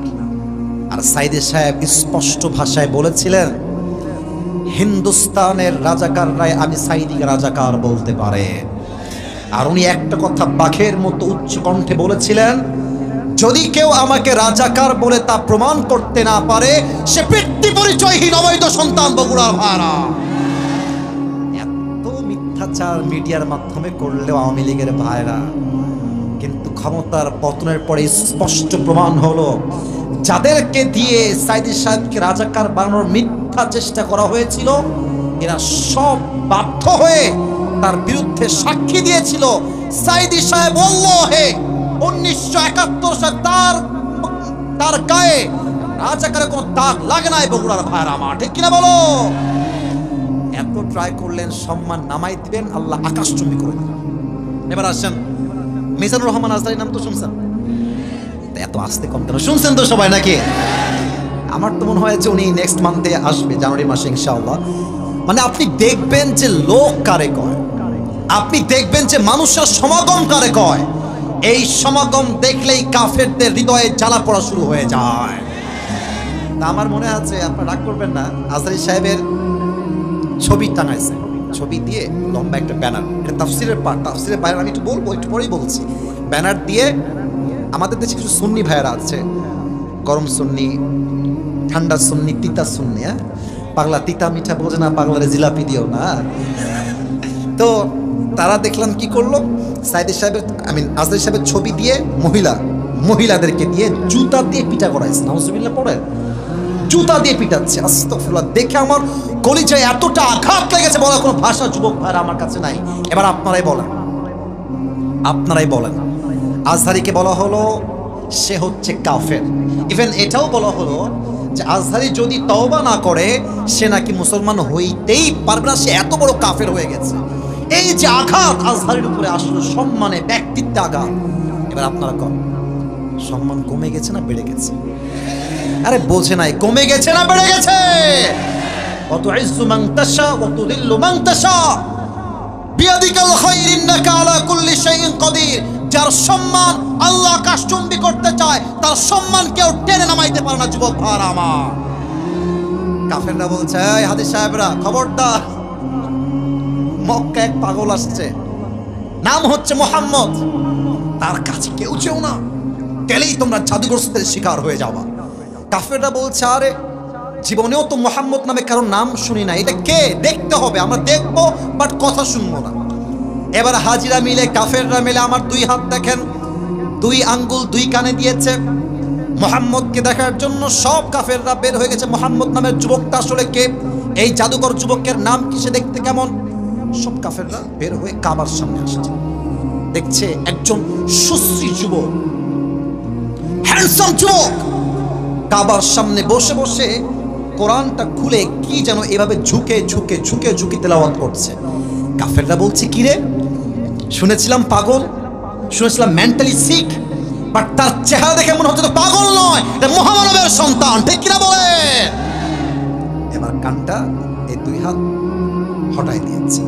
আর সাইদি সাহেব স্পষ্ট ভাষায় বলেছিলেন, হিন্দুস্তানের রাজাকাররাই আমি সাইদিকে রাজাকার বলতে পারে। আর উনি একটা কথা বাঘের মতো উচ্চ কণ্ঠে বলেছিলেন, যদি কেউ আমাকে রাজাকার বলে তা প্রমাণ করতে না পারে, সে পিতৃ পরিচয়হীন অবৈধ সন্তান বগুড়ার ভাড়া। এত মিথ্যাচার মিডিয়ার মাধ্যমে করলেও আওয়ামী লীগের ভাইরা, কিন্তু ক্ষমতার পতনের পরে স্পষ্ট প্রমাণ হলো, যাদেরকে দিয়ে সাইদি সাহেবকে রাজাকার বানানোর মিথ্যা চেষ্টা করা হয়েছিল, এরা সব বাধ্য হয়ে তার বিরুদ্ধে সাক্ষী দিয়েছিল। সাইদি সাহেব আল্লাহে 1971 সালে তার গায়ে রাজাকারের কোনো দাগ লাগে নাই বগুড়ার ভাইরা আমার, ঠিক কিনা বলো? এত ট্রাই করলেন, সম্মান নামাই দিবেন, আল্লাহ আকাশচুম্বী করে দিলেন। এবার আসেন মিজানুর রহমান আজহারীর নাম তো শুনছেন? এত আসতে কম কেন? শুনছেন তো সবাই নাকি? আমার তো মনে হয় যে উনি নেক্সট মান্থে আসবে, জানুয়ারি মাসে ইনশাআল্লাহ। মানে আপনি দেখবেন যে লোক কারে কয়, আপনি দেখবেন যে মানুষের সমাগম কারে কয়, এই সমাগম দেখলেই কাফেরদের হৃদয়ে জ্বালা পড়া শুরু হয়ে যায়। তা আমার মনে আছে, আপনারা রাগ করবেন না, আজহারী সাহেবের ছবি টাঙাইছে, ছবি দিয়ে লম্বা একটা ব্যানার, এটা তাফসিরের পার্ট, তাফসিরের বাইরে আমি একটু বলবো, একটু পরেই বলছি। ব্যানার দিয়ে আমাদের দেশে কিছু সুন্নি ভাইয়েরা আছে, গরম সুন্নি, ঠান্ডা সুন্নি, তিতা সুন্নি, হ্যাঁ পাগলা তিতা মিঠা বোঝে না, পাগলারে জিলাপি দিও না। তো তারা দেখলাম কি করলো, সাইদি সাহেবের আজহারী সাহেবের ছবি দিয়ে মহিলাদেরকে দিয়ে জুতা দিয়ে পিটা করাইছে। নাউজুবিল্লাহ পড়েন, জুতা দিয়ে পিটাচ্ছে। আস্তাগফিরুল্লাহ, দেখে আমার কলিজায় এতটা আঘাত লেগেছে, বলার কোনো ভাষা যুবক ভাইরা আমার কাছে নাই। এবার আপনারাই বলেন, আজহারীকে বলা হলো সে হচ্ছে কাফের। ইভেন এটাও বলা হলো যে আজহারী যদি তওবা না করে, সে নাকি মুসলমান হইতেই পারবে না, সে এত বড় কাফের হয়ে গেছে। এই যে আঘাত আজহারীর উপরে আসলো, সম্মানে, ব্যক্তিত্বে আঘাত। এবার আপনারা কন, সম্মান কমে গেছে না বেড়ে গেছে? আরে বোঝে নাই, কমে গেছে না বেড়ে গেছে? ওয়াতুইজ্জু মান তাশা ওয়া তুযিল্লু মান তাশা বিয়াদিকাল খায়র ইন্নাকা আলা কুল্লি শাইইন কাদির। যার সম্মান আল্লাহ আকাশচুম্বী করতে চায়, তার সম্মান কেউ টেনে নামাইতে পারে না, যুবক ভাইরা আমার। কাফেররা বলছে, এই হাদিস সাহেবরা খবরদার, মক্কা এক পাগল আসছে, নাম হচ্ছে মুহাম্মদ, তার কাছে কেউ যেও না, গেলেই তোমরা জাদুগ্রস্তের শিকার হয়ে যাবা। কাফেররা বলছে, আরে জীবনেও তো মুহাম্মদ নামে কারো নাম শুনি না, এটা কে? দেখতে হবে, আমরা দেখবো, বাট কথা শুনবো না। এবার হাজিরা মিলে, কাফেররা মিলে আমার 2 হাত দেখেন, 2 আঙ্গুল 2 কানে দিয়েছে মুহাম্মদকে দেখার জন্য। সব কাফেররা বের হয়ে গেছে, মুহাম্মদ নামের যুবকটা আসলে কে, এই জাদুকর যুবকের নাম কি, সে দেখতে কেমন। সব কাফেররা বের হয়ে কাবার সামনে আসছে, দেখছে একজন সুশ্রী যুবক, হ্যান্ডসাম যুবক কাবার সামনে বসে বসে কোরআনটা খুলে কি যেন এভাবে ঝুঁকে ঝুঁকে ঝুঁকে ঝুঁকে তেলাওয়াত করছে। কাফেররা বলছে কি রে, শুনেছিলাম পাগল, শুনেছিলাম মেন্টালি সিক, বাট তার চেহারা দেখে মনে হচ্ছে তো পাগল নয়, এটা মহামানবের সন্তান, ঠিক কিনা বলে? এবার কানটা এই দুই হাত হটাই দিয়েছে।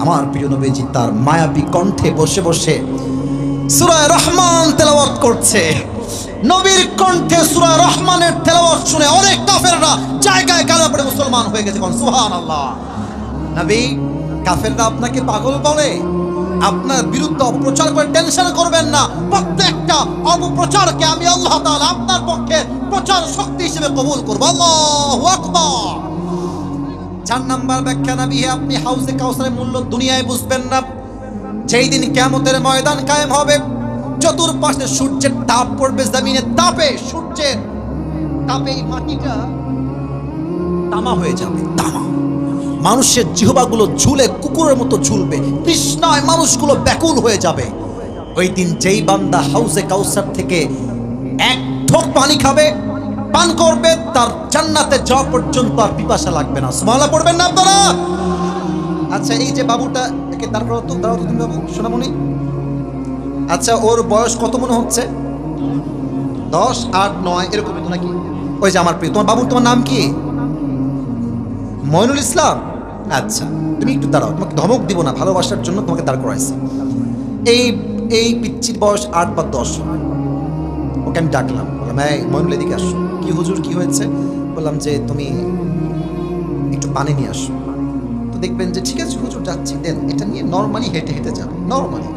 আমার প্রিয় নবীজি তার মায়াবী কণ্ঠে বসে বসে সূরা রহমান তেলাওয়াত করছে। নবীর কণ্ঠে সূরা রহমানের তেলাওয়াত শুনে অনেক কাফেররা জায়গায় কালেমা পড়ে মুসলমান হয়ে গেছে। কোন সুবহানাল্লাহ। নবী, কাফেররা আপনাকে পাগল বলে, আপনার বিরুদ্ধে অপপ্রচার করে টেনশন করবেন না। প্রত্যেকটা অপপ্রচারকে আমি আল্লাহ তাআলা আপনার পক্ষে প্রচার শক্তি হিসেবে কবুল করব। আল্লাহু আকবার। 4 নাম্বার ব্যাখ্যা, নবী আপনি হাউজে কাউসারের মূল্য দুনিয়ায় বুঝবেন না। যেই দিন কিয়ামতের ময়দান কায়েম হবে, চতুর্পাশে সূর্যের তাপ পড়বে, জমিনের তাপে, সূর্যের তাপে এই মাটিটা তামা হয়ে যাবে, তামা। মানুষের জিহ্বাগুলো ঝুলে কুকুরের মতো ঝুলবে, তৃষ্ণায় মানুষগুলো ব্যাকুল হয়ে যাবে। ওই দিন যেই বান্দা হাউজে কাউসার থেকে এক ঢোক পানি খাবে, পান করবে, তার জান্নাতে যাওয়া পর্যন্ত আর পিপাসা লাগবে না। সুবহানাল্লাহ পড়বেন না আপনারা? আচ্ছা, এই যে বাবুটা, একে দাঁড় করাও তো, দাঁড়াও তো তুমি বাবু, সোনামণি। আচ্ছা, ওর বয়স কত মনে হচ্ছে? 10, 8, 9 এরকমই তো নাকি? ওই যে আমার প্রিয়, তোমার বাবুর তোমার নাম কি? মইনুল ইসলাম। আচ্ছা, তুমি একটু দাঁড়াও, তোমাকে ধমক দিব না, ভালোবাসার জন্য তোমাকে দাঁড় করাইছি। এই পিচ্চির বয়স 8 বা 10। ওকে আমি ডাকলাম, বললাম এই মইনুল এদিকে আসো। কি হুজুর, কি হয়েছে? বললাম যে তুমি একটু পানি নিয়ে আসো। তো দেখবেন যে ঠিক আছে হুজুর যাচ্ছি, দেন এটা নিয়ে নর্মালি হেঁটে হেঁটে যাবে, normally,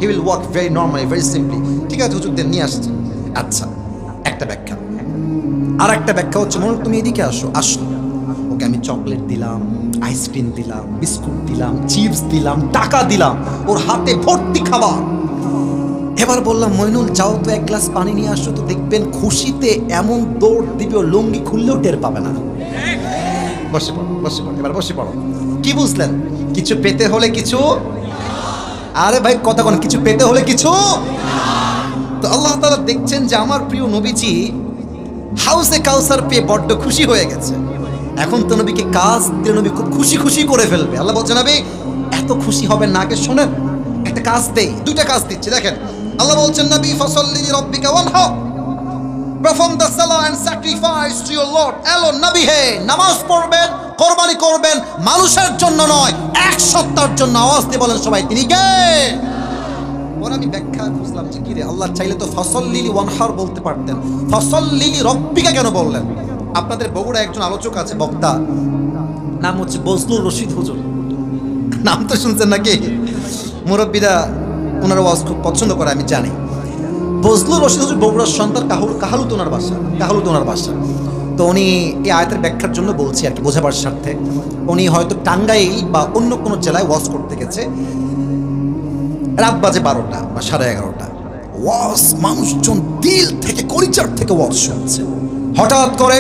he will walk very normally, very simply. ঠিক আছে হুজুর, দেন নিয়ে আসছি। আচ্ছা, একটা ব্যাখ্যা। আর একটা ব্যাখ্যা হচ্ছে, মনে তুমি এদিকে আসো। আসো, ওকে আমি চকলেট দিলাম, আইসক্রিম দিলাম, বিস্কুট দিলাম, চিপস দিলাম, টাকা দিলাম, ওর হাতে ভর্তি খাবার। এবার বললাম মইনুল যাও তো, এক গ্লাস পানি নিয়ে আসো। তো দেখবেন খুশিতে এমন দৌড় দিবে, ও লুঙ্গি খুললেও টের পাবে না। বসে পড়ো, বসে পড়ো, এবার বসে পড়ো। কি বুঝলেন? কিছু পেতে হলে কিছু, আরে ভাই কথা কোন, কিছু পেতে হলে কিছু। তো আল্লাহ তাআলা দেখছেন যে আমার প্রিয় নবীজি হাউজে কাউসার পেয়ে বড্ড খুশি হয়ে গেছে। এখন তো নবীকে কাজ দিয়ে নবী খুব খুশি খুশি করে ফেলবে। আল্লাহ বলছেন নবী এত খুশি হবেন না, আগে শোনেন একটা কাজ দেই। দুইটা কাজ দিচ্ছি, দেখেন। আল্লাহ বলছেন নবী ফাসাল্লি লিরাব্বিকা ওয়ানহার, perform the salah and sacrifice to your Lord alone। নবী হে, নামাজ পড়বেন, কোরবানি করবেন, মানুষের জন্য নয়, এক সত্তার জন্য। আওয়াজ দিয়ে বলেন সবাই, তিনি কে? ওর আমি ব্যাখ্যা বুঝলাম যে কি রে, আল্লাহ চাইলে তো ফাসাল্লি ওয়ানহার বলতে পারতেন, ফাসাল্লি লিরাব্বিকা কেন বললেন? আপনাদের বগুড়া একজন আলোচক আছে, বক্তা, নাম হচ্ছে বজলুর রশিদ হুজুর। নাম তো শুনছেন নাকি? মুরব্বীরা ওনার ওয়াজ খুব পছন্দ করে, আমি জানি। বজলুর রশিদ হুজুর বগুড়ার সন্তান, কাহালুত ওনার বাসা, কাহালুত ওনার বাসা। তো উনি এই আয়াতের ব্যাখ্যার জন্য বলছি আর কি, বোঝাবার স্বার্থে। উনি হয়তো টাঙ্গাইল বা অন্য কোনো জেলায় ওয়াজ করতে গেছে, রাত বাজে 12টা বা 11:30। ওয়াজ মানুষজন দিল থেকে, কলিজার থেকে ওয়াজ শুনছে। হঠাৎ করে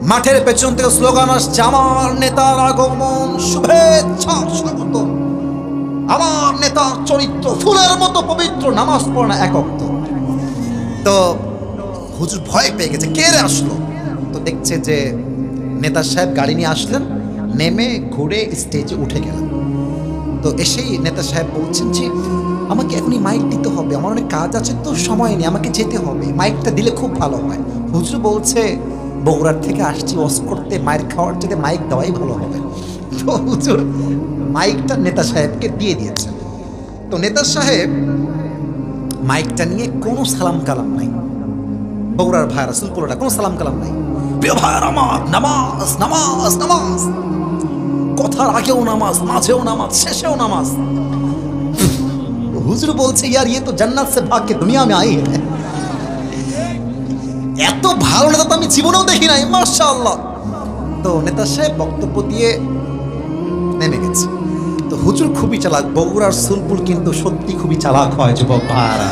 মাঠের পেছন থেকে স্লোগান আসছে, আমার নেতার আগমন, শুভেচ্ছা স্বাগত। আমার নেতার চরিত্র ফুলের মতো পবিত্র, নামাজ পড়ে না এক ওয়াক্ত। তো হুজুর ভয় পেয়ে গেছে, কে রে আসলো? তো দেখছে যে নেতা সাহেব গাড়ি নিয়ে আসলেন, নেমে ঘুরে স্টেজে উঠে গেলেন। তো এসেই নেতা সাহেব বলছেন যে আমাকে এখনই মাইক দিতে হবে, আমার অনেক কাজ আছে, তো সময় নেই, আমাকে যেতে হবে, মাইকটা দিলে খুব ভালো হয়। হুজুর বলছে বগুড়ার থেকে আসছি ওয়াজ করতে, মাইক খাওয়ার চেয়ে মাইক দেওয়াই ভালো হবে। তো হুজুর মাইকটা নেতা সাহেবকে দিয়ে দিয়েছেন। তো নেতা সাহেব মাইকটা নিয়ে কোনো সালাম কালাম নাই। বগুড়ার ভাইরা সুলপুরটা কোনো সালাম কালাম নাই। প্রিয় ভাইয়ার আমার, নামাজ নামাজ নামাজ, কথার আগেও নামাজ, মাঝেও নামাজ, শেষেও নামাজ। হুজুর বলছে ইয়ার ইয়ে তো জান্নাত সে ভাগ কে দুনিয়া মে আই হ্যায়। এত ভালো নেতা তো আমি জীবনেও দেখি নাই, মাশাআল্লাহ। তো নেতা সাহেব বক্তব্য দিয়ে নেমে গেছে। তো হুজুর খুবই চালাক, বগুড়ার সুলপুর কিন্তু সত্যি খুবই চালাক হয় যুবক ভাইরা।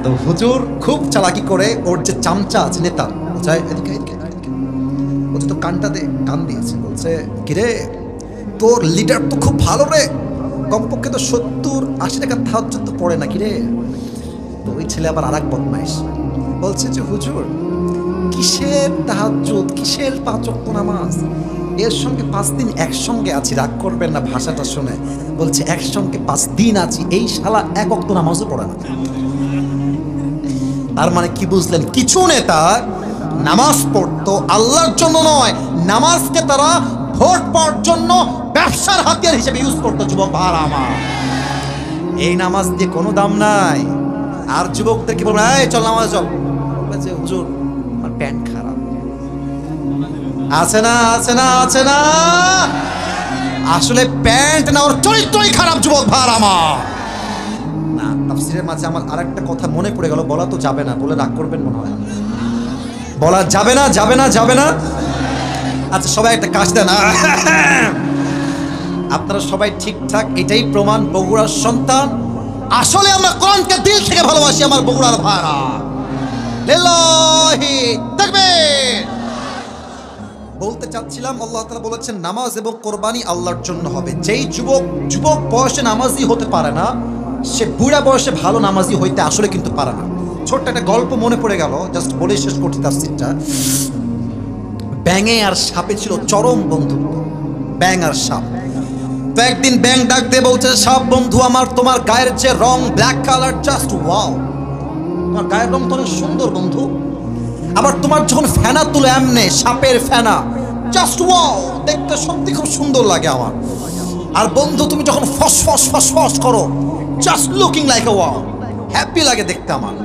তো হুজুর খুব চালাকি করে, ওর যে চামচা আছে নেতা, যায় এদিকে এদিকে, বলছে তো কানটা দে, কান দিয়েছে। বলছে কিরে তোর লিডার তো খুব ভালো রে, কমপক্ষে তো 70-80 টাকা তাহাজ্জুদ তো পড়ে না কিরে। তো ওই ছেলে আবার আর এক বদমাইশ বলছে যে হুজুর কিসের তাহাজ্জুদ, কিসের 5 ওয়াক্ত নামাজ, এর সঙ্গে 5 দিন একসঙ্গে আছি, রাগ করবেন না ভাষাটা শুনে, বলছে একসঙ্গে 5 দিন আছি, এই শালা 1 ওয়াক্ত নামাজও পড়ে না। তার মানে কি বুঝলেন? কিছু নেতা নামাজ পড়তো আল্লাহর জন্য নয়, নামাজকে তারা ভোট পাওয়ার জন্য ব্যবসার হাতিয়ার হিসেবে ইউজ করতো। যুবক ভাইরা আমার, এই নামাজ দিয়ে কোনো দাম নাই। আর যুবকদের কি বলবো, এই চল নামাজ চল, বলছে হুজুর আমার প্যান্ট খারাপ। আছে না, আছে না, আছে না, আসলে প্যান্ট না, ওর চরিত্রই খারাপ। যুবক ভাইরা আমার, না তাফসীরের মাঝে আমার আরেকটা কথা মনে পড়ে গেল, বলা তো যাবে না, বলে রাগ করবেন মনে হয়। বলা যাবে না, যাবে না, যাবে না। আচ্ছা সবাই একটা কাজ দেন। আপনারা সবাই ঠিকঠাক, এটাই প্রমাণ বগুড়ার সন্তান। আসলে আমরা কোরআনকে দিল থেকে ভালোবাসি আমার বগুড়ার ভাইরা। লিল্লাহি তাকবীর। বলতে চাচ্ছিলাম, আল্লাহ তাআলা বলেছেন নামাজ এবং কোরবানি আল্লাহর জন্য হবে। যেই যুবক বয়সে নামাজি হতে পারে না, সে বুড়া বয়সে ভালো নামাজি হইতে আসলে কিন্তু পারে না। ছোট্ট একটা গল্প মনে পড়ে গেল, জাস্ট বলে শেষ করছি তাফসীরটা। ব্যাঙে আর সাপে ছিল চরম বন্ধুত্ব, ব্যাঙ আর সাপ। তো একদিন ব্যাঙ ডাক দিয়ে বলছে, সাপ বন্ধু আমার, তোমার গায়ের যে রং ব্ল্যাক কালার, জাস্ট ওয়াও, তোমার গায়ের রং তো অনেক সুন্দর বন্ধু। আবার তোমার যখন ফেনা তুলে এমনে সাপের ফেনা, জাস্ট ওয়াও, দেখতে সত্যি খুব সুন্দর লাগে আমার। আর বন্ধু তুমি যখন ফস ফস ফস ফস করো, just looking like a wow, happy লাগে দেখতে আমার।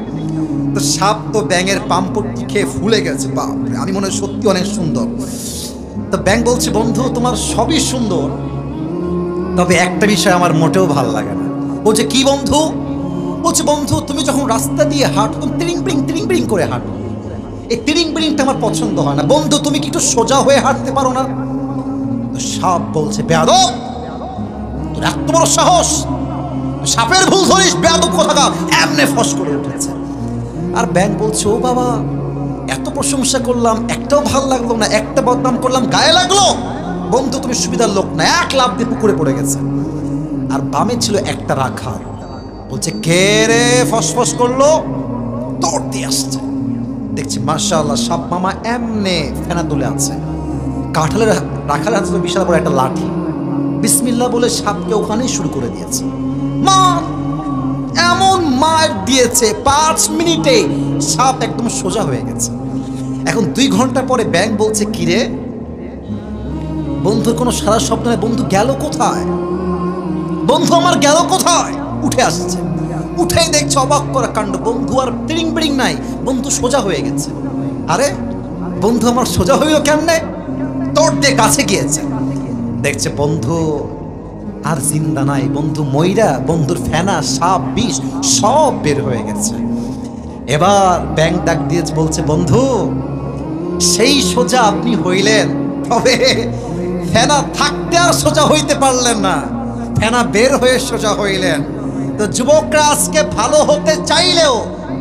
তো সাপ তো ব্যাঙের পাম্পটি খেয়ে ফুলে গেছে, বাপরে আমি মনে হয় সত্যি অনেক সুন্দর। তো ব্যাঙ বলছে, বন্ধু তোমার সবই সুন্দর, তবে একটা বিষয় আমার মোটেও ভালো লাগে না। বলছে কি বন্ধু? বলছে বন্ধু তুমি যখন রাস্তা দিয়ে হাঁটো, তুমি তিরিং বিরিং করে হাঁটো, এই তিরিং বিরিংটা আমার পছন্দ হয় না। বন্ধু তুমি কি একটু সোজা হয়ে হাঁটতে পারো না? তো সাপ বলছে, বেয়াদব, তোর এত বড় সাহস, সাপের ভুল ধরিস, বেয়াদব কোথাকার, এমনে ফস করে উঠেছে। আর ব্যাঙ বলছে, ও বাবা, এত প্রশংসা করলাম, একটাও ভালো লাগলো না, একটা বদনাম করলাম গায়ে লাগলো। বন্ধু তুমি সুবিধার লোক না, 1 লাফ দিয়ে পুকুরে পড়ে গেছে। আর বামে ছিল একটা রাখাল, বলছে কে রে ফসফস করলো, দৌড় দিয়ে আসছে। দেখছি মাশাআল্লাহ সাপ মামা এমনে ফেনা তুলে আছে, কাঁঠালের রাখালের হাতে বিশাল বড় একটা লাঠি, বিসমিল্লাহ বলে সাপকে ওখানেই শুরু করে দিয়েছে। মা এমন মার দিয়েছে, 5 মিনিটে সাপ একদম সোজা হয়ে গেছে। এখন 2 ঘন্টা পরে ব্যাঙ বলছে, কিরে বন্ধুর কোনো সারা শব্দ নাই, বন্ধু গেল কোথায়, বন্ধু আমার গেল কোথায়? উঠে আসছে, উঠেই দেখছে অবাক করা কাণ্ড, বন্ধু আর তিরিং বিরিং নাই, বন্ধু সোজা হয়ে গেছে। আরে বন্ধু আমার সোজা হইল কেমনে? তোর দিয়ে কাছে গিয়েছে, দেখছে বন্ধু আর জিন্দা নাই, বন্ধু ময়রা, বন্ধুর ফেনা সাপ বিষ সব বের হয়ে গেছে। এবার ব্যাঙ ডাক দিয়ে বলছে, বন্ধু সেই সোজা আপনি হইলেন, তবে ফেনা থাকতে আর সোজা হইতে পারলেন না, ফেনা বের হয়ে সোজা হইলেন। তো যুবকরা আজকে ভালো হতে চাইলেও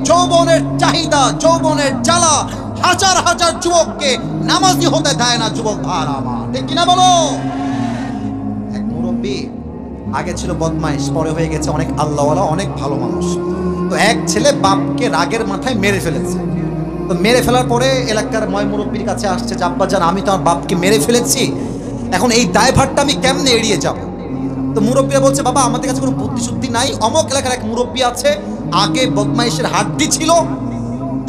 যৌবনের চাহিদা, যৌবনের জ্বালা হাজার হাজার যুবককে নামাজি হতে দেয় না। যুবক ভাইরা আমার, ঠিক কিনা বলো? এক মুরব্বী আগে ছিল বদমাইশ, পরে হয়ে গেছে অনেক আল্লাহওয়ালা, অনেক ভালো মানুষ। তো এক ছেলে বাপকে রাগের মাথায় মেরে ফেলেছে। তো মেরে ফেলার পরে এলাকার ময় মুরব্বীর কাছে আসছে, আব্বা জান আমি তো আমার বাপকে মেরে ফেলেছি, এখন এই দায়ভারটা আমি কেমনে এড়িয়ে যাব? তো মুরব্বীরা বলছে, বাবা আমাদের কাছে কোনো বুদ্ধি শুদ্ধি নাই, অমক এলাকার এক মুরব্বী আছে, আগে বদমাইশের হাড্ডি ছিল,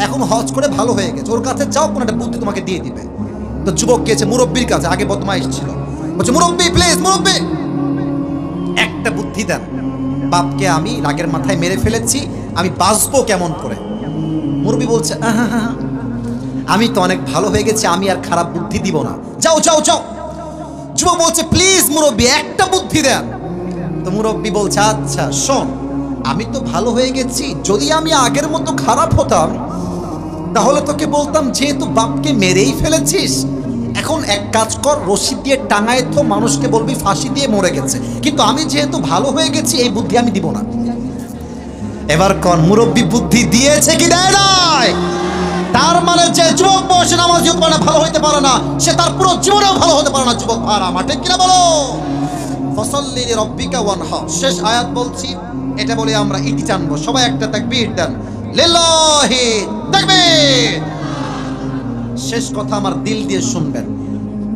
এখন হজ করে ভালো হয়ে গেছে, ওর কাছে যাও, কোনো একটা বুদ্ধি তোমাকে দিয়ে দিবে। তো যুবক গিয়েছে মুরব্বীর কাছে, আগে বদমাইশ ছিল, বলছে মুরব্বী প্লিজ, মুরব্বী একটা বুদ্ধি দেন, বাপকে আমি রাগের মাথায় মেরে ফেলেছি, আমি বাঁচবো কেমন করে? মুরব্বী বলছে, আমি তো অনেক ভালো হয়ে গেছি, আমি আর খারাপ বুদ্ধি দিব না, যাও যাও যাও। যুবক বলছে, প্লিজ মুরব্বী একটা বুদ্ধি দেন। তো মুরব্বী বলছে, আচ্ছা শোন, আমি তো ভালো হয়ে গেছি, যদি আমি আগের মতো খারাপ হতাম তাহলে তোকে বলতাম যেহেতু বাপকে মেরেই ফেলেছিস, এখন এক কাজ কর, রশি দিয়ে টাঙায় তো মানুষকে বলবি ফাঁসি দিয়ে মরে গেছে, কিন্তু আমি যেহেতু ভালো হয়ে গেছি এই বুদ্ধি আমি দিব না। এবার কোন মুরব্বী বুদ্ধি দিয়েছে কি দেয় নাই? তার মানে যে যুবক বয়সে নামাজি হতে পারে না, ভালো হইতে পারে না, সে তার পুরো জীবনেও ভালো হতে পারে না। যুবক ভাইরা আমার, ঠিক কিনা বলো? ফসল্লি লিরাব্বিকা ওয়ানহার, শেষ আয়াত বলছি, এটা বলে আমরা ইতি টানবো। সবাই একটা তাকবীর দেন, লিল্লাহি তাকবীর। শেষ কথা আমার দিল দিয়ে শুনবেন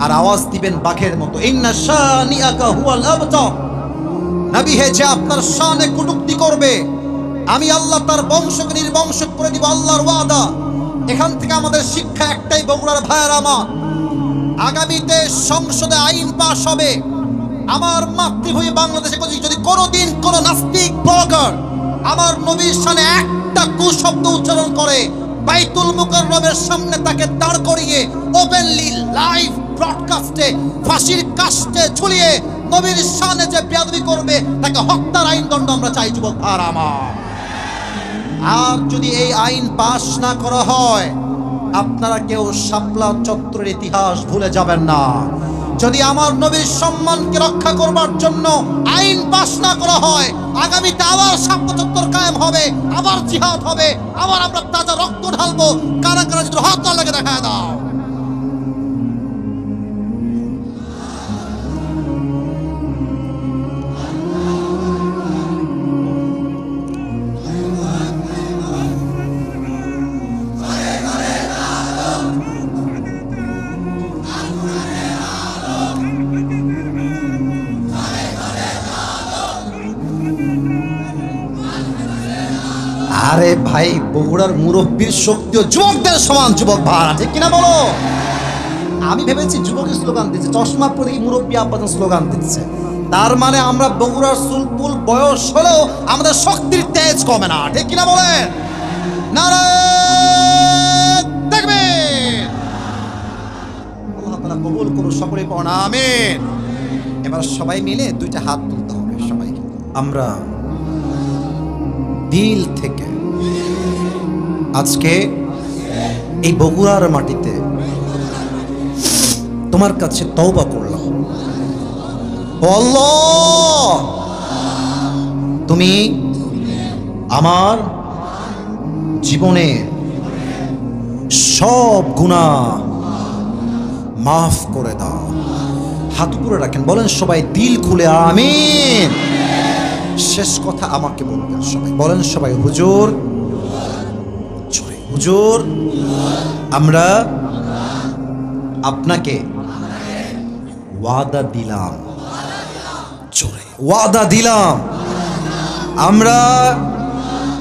আর আওয়াজ দিবেন বাঘের মতো, ইন্না শানিআকা হুয়াল আবতার। নবী হে, যে আপনার শানে কটূক্তি করবে আমি আল্লাহ তার বংশকে নির্বংশ করে দিব, আল্লাহর ওয়াদা। এখান থেকে আমাদের শিক্ষা একটাই বগুড়ার ভাইয়েরা আমার, আগামীতে সংসদে আইন পাশ হবে, আমার মাতৃভূমি বাংলাদেশে যদি কোনোদিন কোন নাস্তিক ব্লগার আমার নবীর শানে একটা কুশব্দ উচ্চারণ করে, বাইতুল মুকাররমের সামনে তাকে দাঁড় করিয়ে ওপেনলি লাইভ ব্রডকাস্টে ফাঁসির কাস্টে ঝুলিয়ে নবীর শানে যে বেয়াদবি করবে তাকে হত্যার আইন দণ্ড আমরা চাই যুবক ভাইরা আমার। আর যদি এই আইন পাশ না করা হয়, আপনারা কেউ শাপলা চত্বরের ইতিহাস ভুলে যাবেন না। যদি আমার নবীর সম্মানকে রক্ষা করবার জন্য আইন পাশ না করা হয়, আগামীতে আবার শাপলা চত্বর কায়েম হবে, আবার জিহাদ হবে, আবার আমরা তাজা রক্ত ঢালবো। কারা কারা যদি হাত লাগে দেখা দাও। আরে ভাই, বগুড়ার মুরব্বীর শক্তিও যুবকদের সমান যুবক ভাড়া, ঠিক কিনা বলো? আমি ভেবেছি যুবকের স্লোগান দিচ্ছে, চশমা পরে মুরব্বী আব্বাজান স্লোগান দিচ্ছে, তার মানে আমরা বগুড়ার সুলপুল বয়স হলেও আমাদের শক্তির তেজ কমে না, ঠিক কিনা বলেন? নারায়ে তাকবীর। আল্লাহ তাআলা কবুল করুন, সকলে পড়ুন আমিন। এবার সবাই মিলে দুইটা হাত তুলতে হবে সবাইকে। আমরা দিল থেকে আজকে এই বগুড়ার মাটিতে তোমার কাছে তওবা করলাম, আল্লাহ তুমি আমার জীবনে সব গুনাহ মাফ করে দাও। হাত উপরে রাখেন, বলেন সবাই দিল খুলে আমিন। শেষ কথা আমাকে বলবেন সবাই, বলেন সবাই হুজুর, হুজুর আমরা আপনাকে ওয়াদা দিলাম, জোরে ওয়াদা দিলাম, আমরা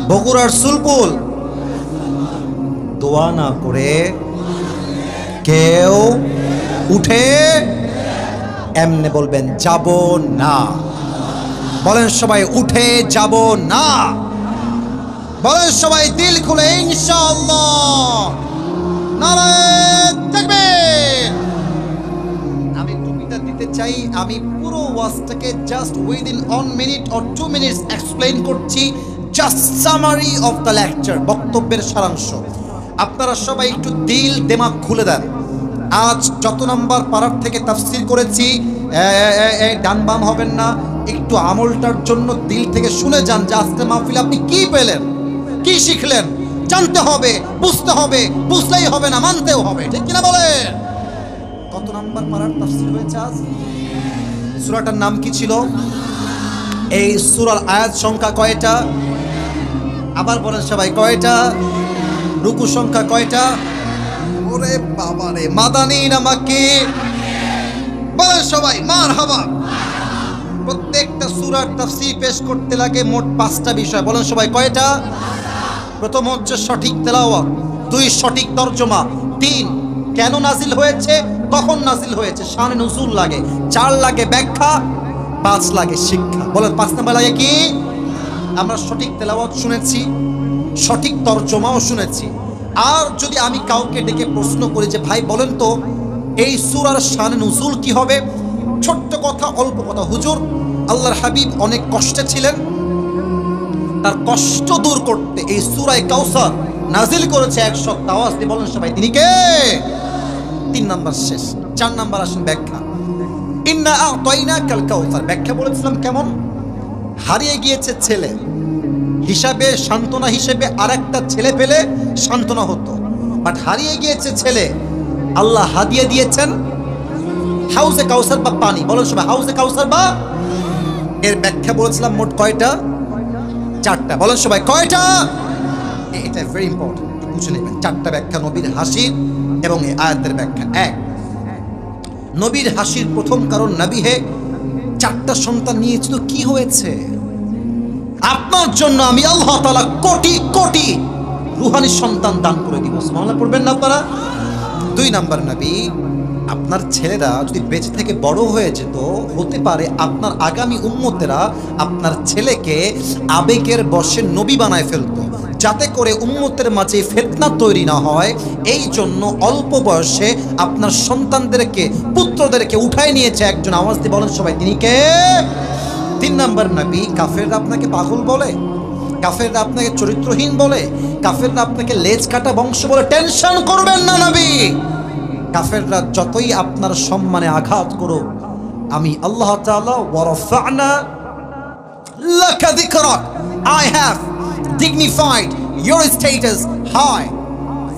বগুড়ার সুলপুল দোয়া না করে কেউ উঠে এমনে বলবেন যাব না। বলেন সবাই উঠে যাব না। বলেন সবাই দিল খুলে ইনশাআল্লাহ। নারায়ে তাকবীর। আমি টুপিটা দিতে চাই, আমি পুরো ওয়াজটাকে just within 1 minute or 2 minutes explain করছি, just summary of the lecture, বক্তব্যের সারাংশ। আপনারা সবাই একটু দিল দিমাগ খুলে দেন। আজ যত নাম্বার পারার থেকে তাফসীর করেছি, ডান বাম হবেন না, একটু আমলটার জন্য দিল থেকে শুনে যান যে আজকে মাহফিলে আপনি কি পেলেন, কি শিখলেন, জানতে হবে, বুঝতে হবে, বুঝলেই হবে না, মানতেও হবে, ঠিক কিনা বলেন? কত নাম্বার পারার তাফসীর হয়েছে আজ? সূরাটার নাম কি ছিল? এই সূরার আয়াত সংখ্যা কয়টা? আবার বলেন সবাই কয়টা? রুকু সংখ্যা কয়টা? ওরে বাবা রে, মাদানী না মাক্কি? বলেন সবাই মারহাবা। প্রত্যেকটা সূরার তাফসীর পেশ করতে লাগে মোট 5টা বিষয়। বলেন সবাই কয়টা? প্রথম হচ্ছে সঠিক তেলাওয়াত, 2 সঠিক তরজমা, 3 কেন নাজিল হয়েছে, কখন নাজিল হয়েছে, শানে নুজুল লাগে, 4 লাগে ব্যাখ্যা, 5 লাগে শিক্ষা। বলেন 5 নাম্বার লাগে কি? আমরা সঠিক তেলাওয়াত শুনেছি, সঠিক তরজমাও শুনেছি। আর যদি আমি কাউকে ডেকে প্রশ্ন করি যে ভাই বলেন তো এই সূরার শানে নুজুল কি হবে, ছোট্ট কথা, অল্প কথা, হুজুর আল্লাহর হাবিব অনেক কষ্টে ছিলেন, তার কষ্ট দূর করতে এই সূরায়ে কাউসার নাজিল করেছে 1 সপ্তাহ। আওয়াজ দিয়ে বলেন সবাই তিনি কে? 3 নাম্বার শেষ। 4 নাম্বার আসেন ব্যাখ্যা। ইন্না আ'তাইনাকাল কাউসার, ব্যাখ্যা বলেছিলাম কেমন? হারিয়ে গিয়েছে ছেলে হিসাবে, সান্ত্বনা হিসেবে আরেকটা ছেলে পেলে সান্ত্বনা হতো, বাট হারিয়ে গিয়েছে ছেলে, আল্লাহ হাদিয়া দিয়েছেন হাউজে কাউসার বা পানি। বলেন সবাই হাউজে কাউসার বা, এর ব্যাখ্যা বলেছিলাম মোট কয়টা? 4টা। বলেন সবাই কয়টা? এটা ভেরি ইম্পর্টেন্ট, বুঝে নেবেন। 4টা ব্যাখ্যা, নবীর হাসির এবং এই আয়াতের ব্যাখ্যা। এক, নবীর হাসির প্রথম কারণ, নবী হে 4টা সন্তান নিয়েছিল, কি হয়েছে? আপনার জন্য আমি আল্লাহ তাআলা কোটি কোটি রুহানি সন্তান দান করে দিব। সুবহানাল্লাহ পড়বেন না আপনারা? 2 নাম্বার, নবী আপনার ছেলেরা যদি বেঁচে থেকে বড় হয়ে যেত, হতে পারে আপনার আগামী উম্মতেরা আপনার ছেলেকে আবেগের বশে নবী বানায় ফেলতো, যাতে করে উম্মতের মাঝে ফিতনা তৈরি না হয়। এই জন্য অল্প বয়সে আপনার সন্তানদেরকে, পুত্রদেরকে উঠায় নিয়েছে একজন। আওয়াজ দিয়ে বলেন সবাই, তিনি কে? 3 নাম্বার, নবী কাফেররা আপনাকে পাগল বলে, কাফেররা আপনাকে চরিত্রহীন বলে, কাফেররা আপনাকে লেজ কাটা বংশ বলে, টেনশন করবেন না নবী। কাফেররা যতই আপনার সম্মানে আঘাত করুক, আমি আল্লাহ তাআলা ওয়ারাফা'না লাকা যিকরাক, I have dignified your status high,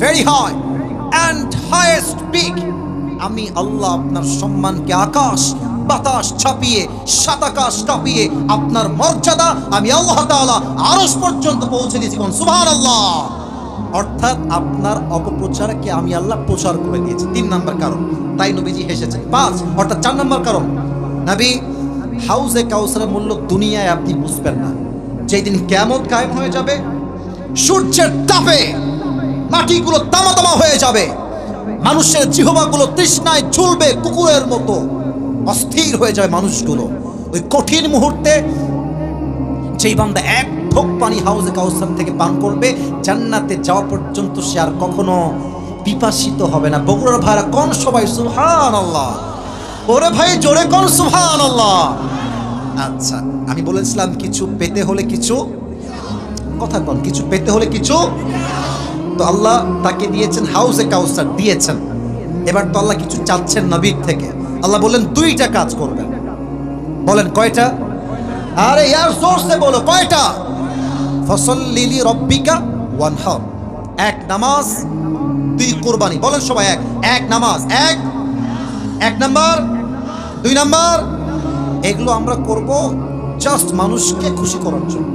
very high and highest peak. আমি আল্লাহ আপনার সম্মানকে আকাশ বাতাস ছাপিয়ে, সাত আকাশ কাঁপিয়ে আপনার মর্যাদা আমি আল্লাহ তাআলা আরশ পর্যন্ত পৌঁছে দিয়েছি। সুবহানাল্লাহ। অর্থাৎ আপনার অপপ্রচারকে আমি আল্লাহ প্রচার করে দিয়েছি। 3 নাম্বার কারণ, তাই নবীজি হেসেছেন। 5 অর্থাৎ 4 নাম্বার কারণ, নবী হাউজে কাউসারের মূল্য দুনিয়ায় আপনি বুঝবেন না। যেই দিন কিয়ামত কায়েম হয়ে যাবে, সূর্যের তাপে মাটিগুলো তামা তামা হয়ে যাবে, মানুষের জিহ্বাগুলো তৃষ্ণায় ঝুলবে কুকুরের মতো, অস্থির হয়ে যাবে মানুষগুলো। ওই কঠিন মুহূর্তে যেই বান্দা এক ঢোক পানি হাউজে কাউসার থেকে পান করবে, জান্নাতে যাওয়া পর্যন্ত সে আর কখনো পিপাসিত হবে না। বগুড়ার ভাইরা কোন সবাই সুবহানাল্লাহ? ওরে ভাই জোরে কোন সুবহানাল্লাহ? আচ্ছা, আমি বলেছিলাম কিছু পেতে হলে কিছু, কথা কোন, কিছু পেতে হলে কিছু। তো আল্লাহ তাকে দিয়েছেন হাউজে কাউসার দিয়েছেন। এবার তো আল্লাহ কিছু চাচ্ছেন নবীর থেকে। আল্লাহ বললেন 2টা কাজ করবেন। বলেন কয়টা? আরে ইয়ার জোরসে বলো কয়টা? ফসল্লি লিরাব্বিকা ওয়ানহার, 1 নামাজ, 2 কুরবানি। বলেন সবাই, এক নামাজ, এক নাম্বার, 2 নাম্বার। এগুলো আমরা করব জাস্ট মানুষকে খুশি করার জন্য,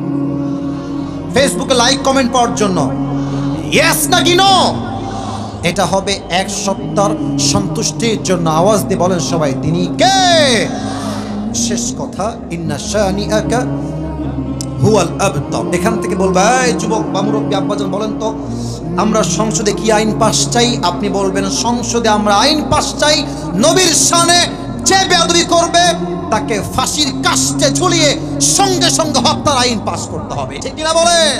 ফেসবুকে লাইক কমেন্ট পাওয়ার জন্য। ইয়েস নাকি নো? এটা হবে 1 সপ্তাহ সন্তুষ্টির জন্য। আওয়াজ দিয়ে বলেন সবাই, তিনি কে? শেষ কথা, ইন্না শানিআকা হুয়াল আবতার। এখান থেকে বলবে, এই যুবক বা মুরব্বী আব্বাজান বলেন তো, আমরা সংসদে কি আইন পাস চাই? আপনি বলবেন সংসদে আমরা আইন পাস চাই, নবীর শানে যে বেয়াদবি করবে তাকে ফাঁসির কাস্টে ঝুলিয়ে সঙ্গে সঙ্গে হত্যার আইন পাস করতে হবে। ঠিক কিনা বলেন?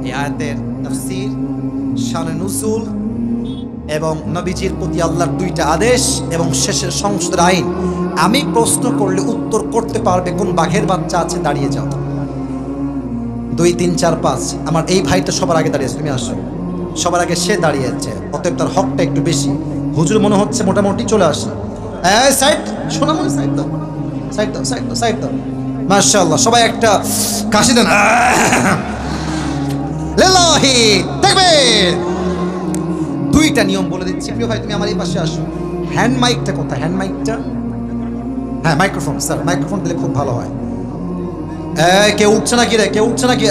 এই আয়াতের তাফসীর, শানে নুজুল এবং নবীজির প্রতি আল্লাহর 2টা আদেশ এবং শেষের সংসদের আইন। আমি প্রশ্ন করলে উত্তর করতে পারবে কোন বাঘের বাচ্চা আছে? দাঁড়িয়ে যাও। 2 3 4 5। আমার এই ভাইটা সবার আগে দাঁড়িয়েছে, তুমি আসো। সবার আগে সে দাঁড়িয়েছে, অতএব তার হকটা একটু বেশি। হুজুর মনে হচ্ছে মোটামুটি চলে আসে। এই সাইড, শোনা মনে সাইড দাও, সাইড দাও, সাইড দাও, সাইড দাও। মাশাআল্লাহ, সবাই একটা কাশি দেন। লিল্লাহি তাকবীর। 2টা নিয়ম বলে দিচ্ছি। প্রিয় ভাই, তুমি আমার এই পাশে আসো। হ্যান্ড মাইকটা কোথায়? হ্যান্ড মাইকটা, হ্যাঁ মাইক্রোফোন, স্যার মাইক্রোফোন দিলে খুব ভালো হয়। কেউ উঠছে নাকি রে? কেউ উঠছে নাকি?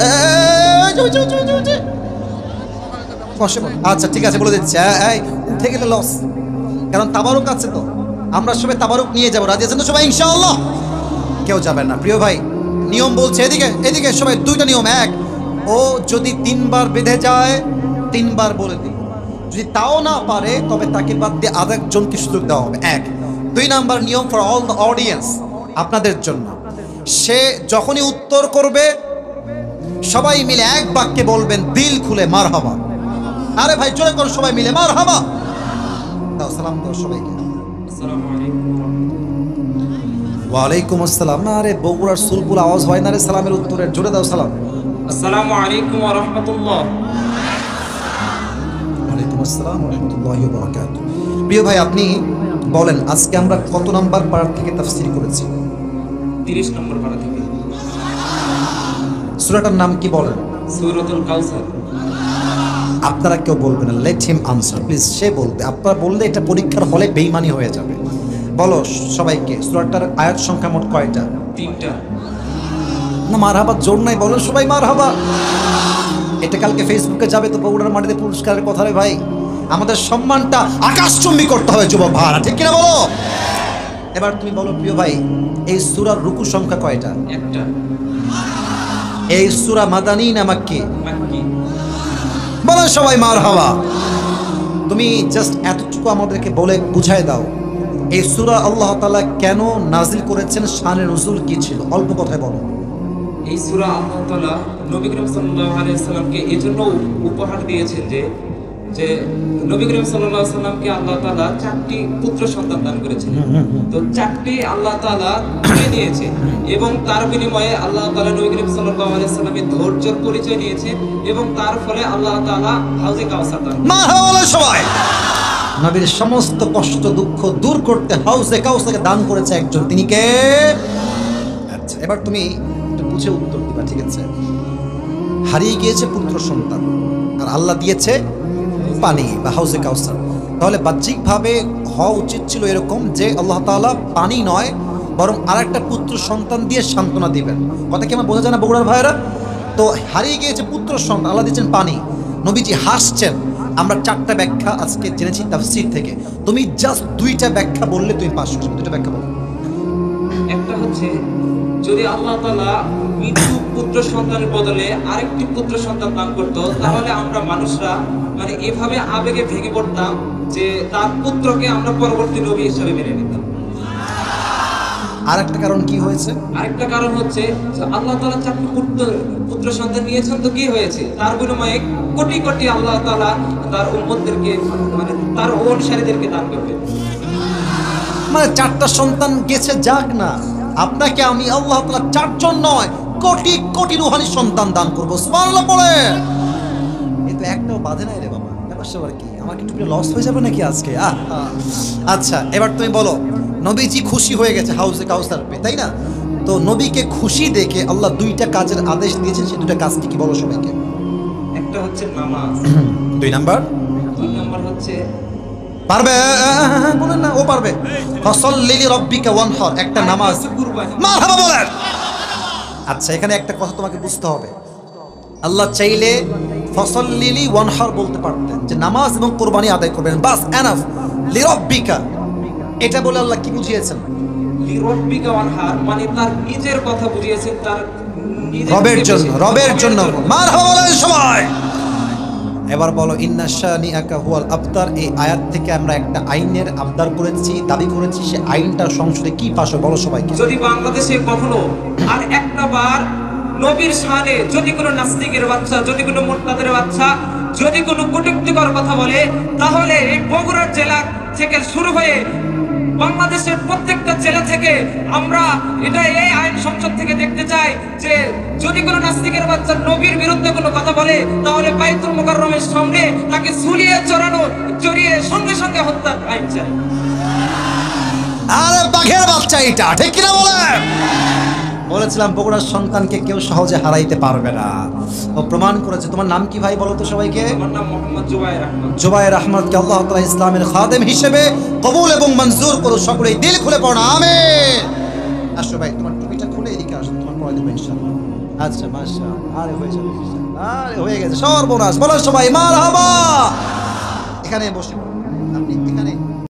আচ্ছা ঠিক আছে, বলে দিচ্ছি। উঠে গেলে লস, কারণ তাবারুক আছে তো, আমরা সবাই তাবারুক নিয়ে যাবো। রাজি আছেন তো সবাই ইনশাআল্লাহ? কেউ যাবেন না। প্রিয় ভাই, নিয়ম বলছে, এদিকে এদিকে সবাই। 2টা নিয়ম। 1, ও যদি 3 বার বেঁধে যায় 3 বার বলে দিই, যদি তাও না পারে তবে তাকে বাদ দিয়ে আরেকজনকে সুযোগ দেওয়া হবে। 1। 2 নাম্বার নিয়ম ফর অল দ্য অডিয়েন্স, আপনাদের জন্য। সে যখনই উত্তর করবে সবাই মিলে এক বাক্যে বলবেন দিল খুলে মারহাবা। আরে ভাই জোরে করে সবাই মিলে মারহাবা দাও। সালাম দাও সবাইকে। আসসালামু আলাইকুম। ওয়া আলাইকুম আসসালাম। না রে, বগুড়ার সুলপুল আওয়াজ হয় না রে সালামের উত্তরের। জোরে দাও সালাম। আসসালামু আলাইকুম ওয়া রাহমাতুল্লাহ। ওয়া আলাইকুম আসসালাম ওয়া রাহমাতুল্লাহি ওয়া বারাকাতুহু। প্রিয় ভাই, আপনি বলেন আজকে আমরা কত নাম্বার পারা থেকে তাফসীর করেছি? 30 নম্বর পারা থেকে। সূরাটার নাম কি বলেন? সূরাতুল কাউসার। আপনারা কেউ বলবেন না, লেট হিম আনসার প্লিজ। সে বলবে, আপনারা বললে এটা পরীক্ষার হলে বেঈমানি হয়ে যাবে। বলো সবাইকে, সূরাটার আয়াত সংখ্যা মোট কয়টা? 3টা। না মারহাবা জোর নাই, বলেন সবাই মারহাবা। এটা কালকে ফেসবুকে যাবে তো, বগুড়ার মাটিতে পুরস্কারের কথা রে ভাই। আমাদের সম্মানটা আকাশচুম্বী করতে হবে যুবক ভাইরা, ঠিক কিনা বলো? এবার তুমি বলো প্রিয় ভাই, এই সূরার রুকু সংখ্যা কয়টা? একটা। এই সূরা মাদানী না মাক্কি? মাক্কি। বলো সবাই মারহাবা। তুমি জাস্ট এতটুকু আমাদেরকে বলে বুঝায় দাও, এই সূরা আল্লাহ তাআলা কেন নাজিল করেছেন, শানে নুজুল কি ছিল, অল্প কথায় বলো। এই সূরা আল্লাহ তাআলা নবী করিম সাল্লাল্লাহু আলাইহি ওয়াসাল্লামকে এজন্য উপহার দিয়েছেন যে যে নবী করিম সাল্লাল্লাহু আলাইহি ওয়াসাল্লামকে আল্লাহ তাআলা 4টি পুত্র সন্তান দান করেছিলেন। তো 4টি আল্লাহ তাআলা দিয়ে দিয়েছে এবং তার বিনিময়ে আল্লাহ তাআলা নবী করিম সাল্লাল্লাহু আলাইহি ওয়াসাল্লামের ধৈর্যের পরিচয় দিয়েছে এবং তার ফলে আল্লাহ তাআলা হাউজে কাউসার দান করেছেন। মারহাবা বলো সবাই। নবীর সমস্ত কষ্ট দুঃখ দূর করতে হাউজে কাউসারকে দান করেছে একজন, তিনি কে? আচ্ছা, এবার তুমি একটু বুঝে উত্তর দিবা, ঠিক আছে? হারিয়ে গিয়েছে পুত্র সন্তান আর আল্লাহ দিয়েছে পানি বা হাউজে কাউসার, তাহলে বাহ্যিকভাবে হওয়া উচিত ছিল এরকম যে আল্লাহ তাআলা পানি নয় বরং আরেকটা পুত্র সন্তান দিয়ে সান্ত্বনা দিবেন। কথা কি আমার বোঝা যায় না বগুড়ার ভাইয়েরা? তো হারিয়ে গিয়েছে পুত্র সন্তান, আল্লাহ দিয়েছেন পানি, নবীজি হাসছেন। আমরা 4টা ব্যাখ্যা আজকে জেনেছি তাফসীর থেকে, তুমি জাস্ট 2টা ব্যাখ্যা বললে তুমি পাস করবে। 2টা ব্যাখ্যা বলো। একটা হচ্ছে, যদি আল্লাহ তাআলা মৃত্যু পুত্র সন্তানের বদলে আরেকটি পুত্র সন্তান দান করতো, তাহলে আমরা মানুষরা মানে এভাবে আবেগে ভেঙে পড়তাম যে তার পুত্রকে আমরা পরবর্তী নবী হিসেবে মেনে নিতাম। আরেকটা কারণ কি হয়েছে? আরেকটা কারণ হচ্ছে যে আল্লাহ তাআলা 4টি পুত্র সন্তান নিয়েছেন, তো কি হয়েছে? তার বিনিময়ে কোটি কোটি আল্লাহ তাআলা তার উম্মতদেরকে মানে তার অনুসারীদেরকে দান করবেন। মানে 4টা সন্তান গেছে, যাক না, আপনাকে আমি আল্লাহ তাআলা 4 জন নয় কোটি কোটি রূহানি সন্তান দান করবো। সুবহানাল্লাহ পড়ে। এই তো একটাও বাধে নাই রে বাবা, ব্যাপার স্যাপার কি? আমার কি একটু লস হয়ে যাবে নাকি আজকে? আচ্ছা, এবার তুমি বলো, নবীজি খুশি হয়ে গেছে হাউজে কাউসার পেয়ে, তাই না? তো নবীকে খুশি দেখে আল্লাহ 2টা কাজের আদেশ দিয়েছেন, সেই 2টা কাজ কি বলো সবাইকে? একটা হচ্ছে নামাজ, 2 নাম্বার 2 নাম্বার হচ্ছে পারবে? বলেন না, ও পারবে। ফাসাল্লি লিরাব্বিকা ওয়ানহার, একটা নামাজ। কুরবানি। মারহাবা বলেন। আচ্ছা, এখানে একটা কথা তোমাকে বুঝতে হবে, আল্লাহ চাইলে ফাসাল্লি লি ওয়ানহার বলতে পারতেন, যে নামাজ এবং কুরবানি আদায় করবেন, বাস এনাফ। লিরাব্বিকা এটা বলে আল্লাহ কি বুঝিয়েছেন? লিরাব্বিকা ওয়ানহার মানে তার নিজের কথা বুঝিয়েছেন, তার নিজের রবের জন্য, রবের জন্য। মারহাবা বলেন সবাই। এবার বলো, ইন্না শানিআকা হুয়াল আবতার, এই আয়াত থেকে আমরা একটা আইনের আবদার করেছি, দাবি করেছি, সে আইনটা সংসদে কি পাস হয় বলো সবাইকে। যদি বাংলাদেশে কখনো আর একটা বার নবীর শানে যদি কোনো নাস্তিকের বাচ্চা, যদি কোনো মুরতাদের বাচ্চা, যদি কোনো কটূক্তিকর কথা বলে, তাহলে এই বগুড়া জেলা থেকে শুরু হয়ে বাংলাদেশের প্রত্যেকটা জেলা থেকে আমরা এটা এই আইন সংসদ থেকে দেখতে চাই যে যদি কোনো নাস্তিকের বাচ্চা নবীর বিরুদ্ধে কোনো কথা বলে, তাহলে বাইতুল মুকাররমের সামনে তাকে ঝুলিয়ে চড়িয়ে সঙ্গে সঙ্গে হত্যার আইন চাই। আরে বাঘের বাচ্চা এটা, ঠিক কিনা বলেন? বলেছিলাম বগুড়ার সন্তানকে কেউ সহজে হারাইতে পারবে না, ও প্রমাণ করেছে। তোমার নাম কি ভাই বলো তো সবাইকে? আমার নাম মোহাম্মদ জুবায়ের আহমদ। জুবায়ের আহমদকে আল্লাহ তাআলা ইসলামের খাদেম হিসেবে কবুল এবং মঞ্জুর করুন। সকলেই দিল খুলে পড়ো আমিন। আসো ভাই, তোমার টুপিটা খুলে এদিকে আসো, তোমার পড়াই দেবো ইনশাআল্লাহ। আচ্ছা মাশাআল্লাহ, আরে হয়ে যাবে ইনশাআল্লাহ। আরে হয়ে গেছে, সর্বনাশ। বলো সবাই মারহাবা। এখানে বসে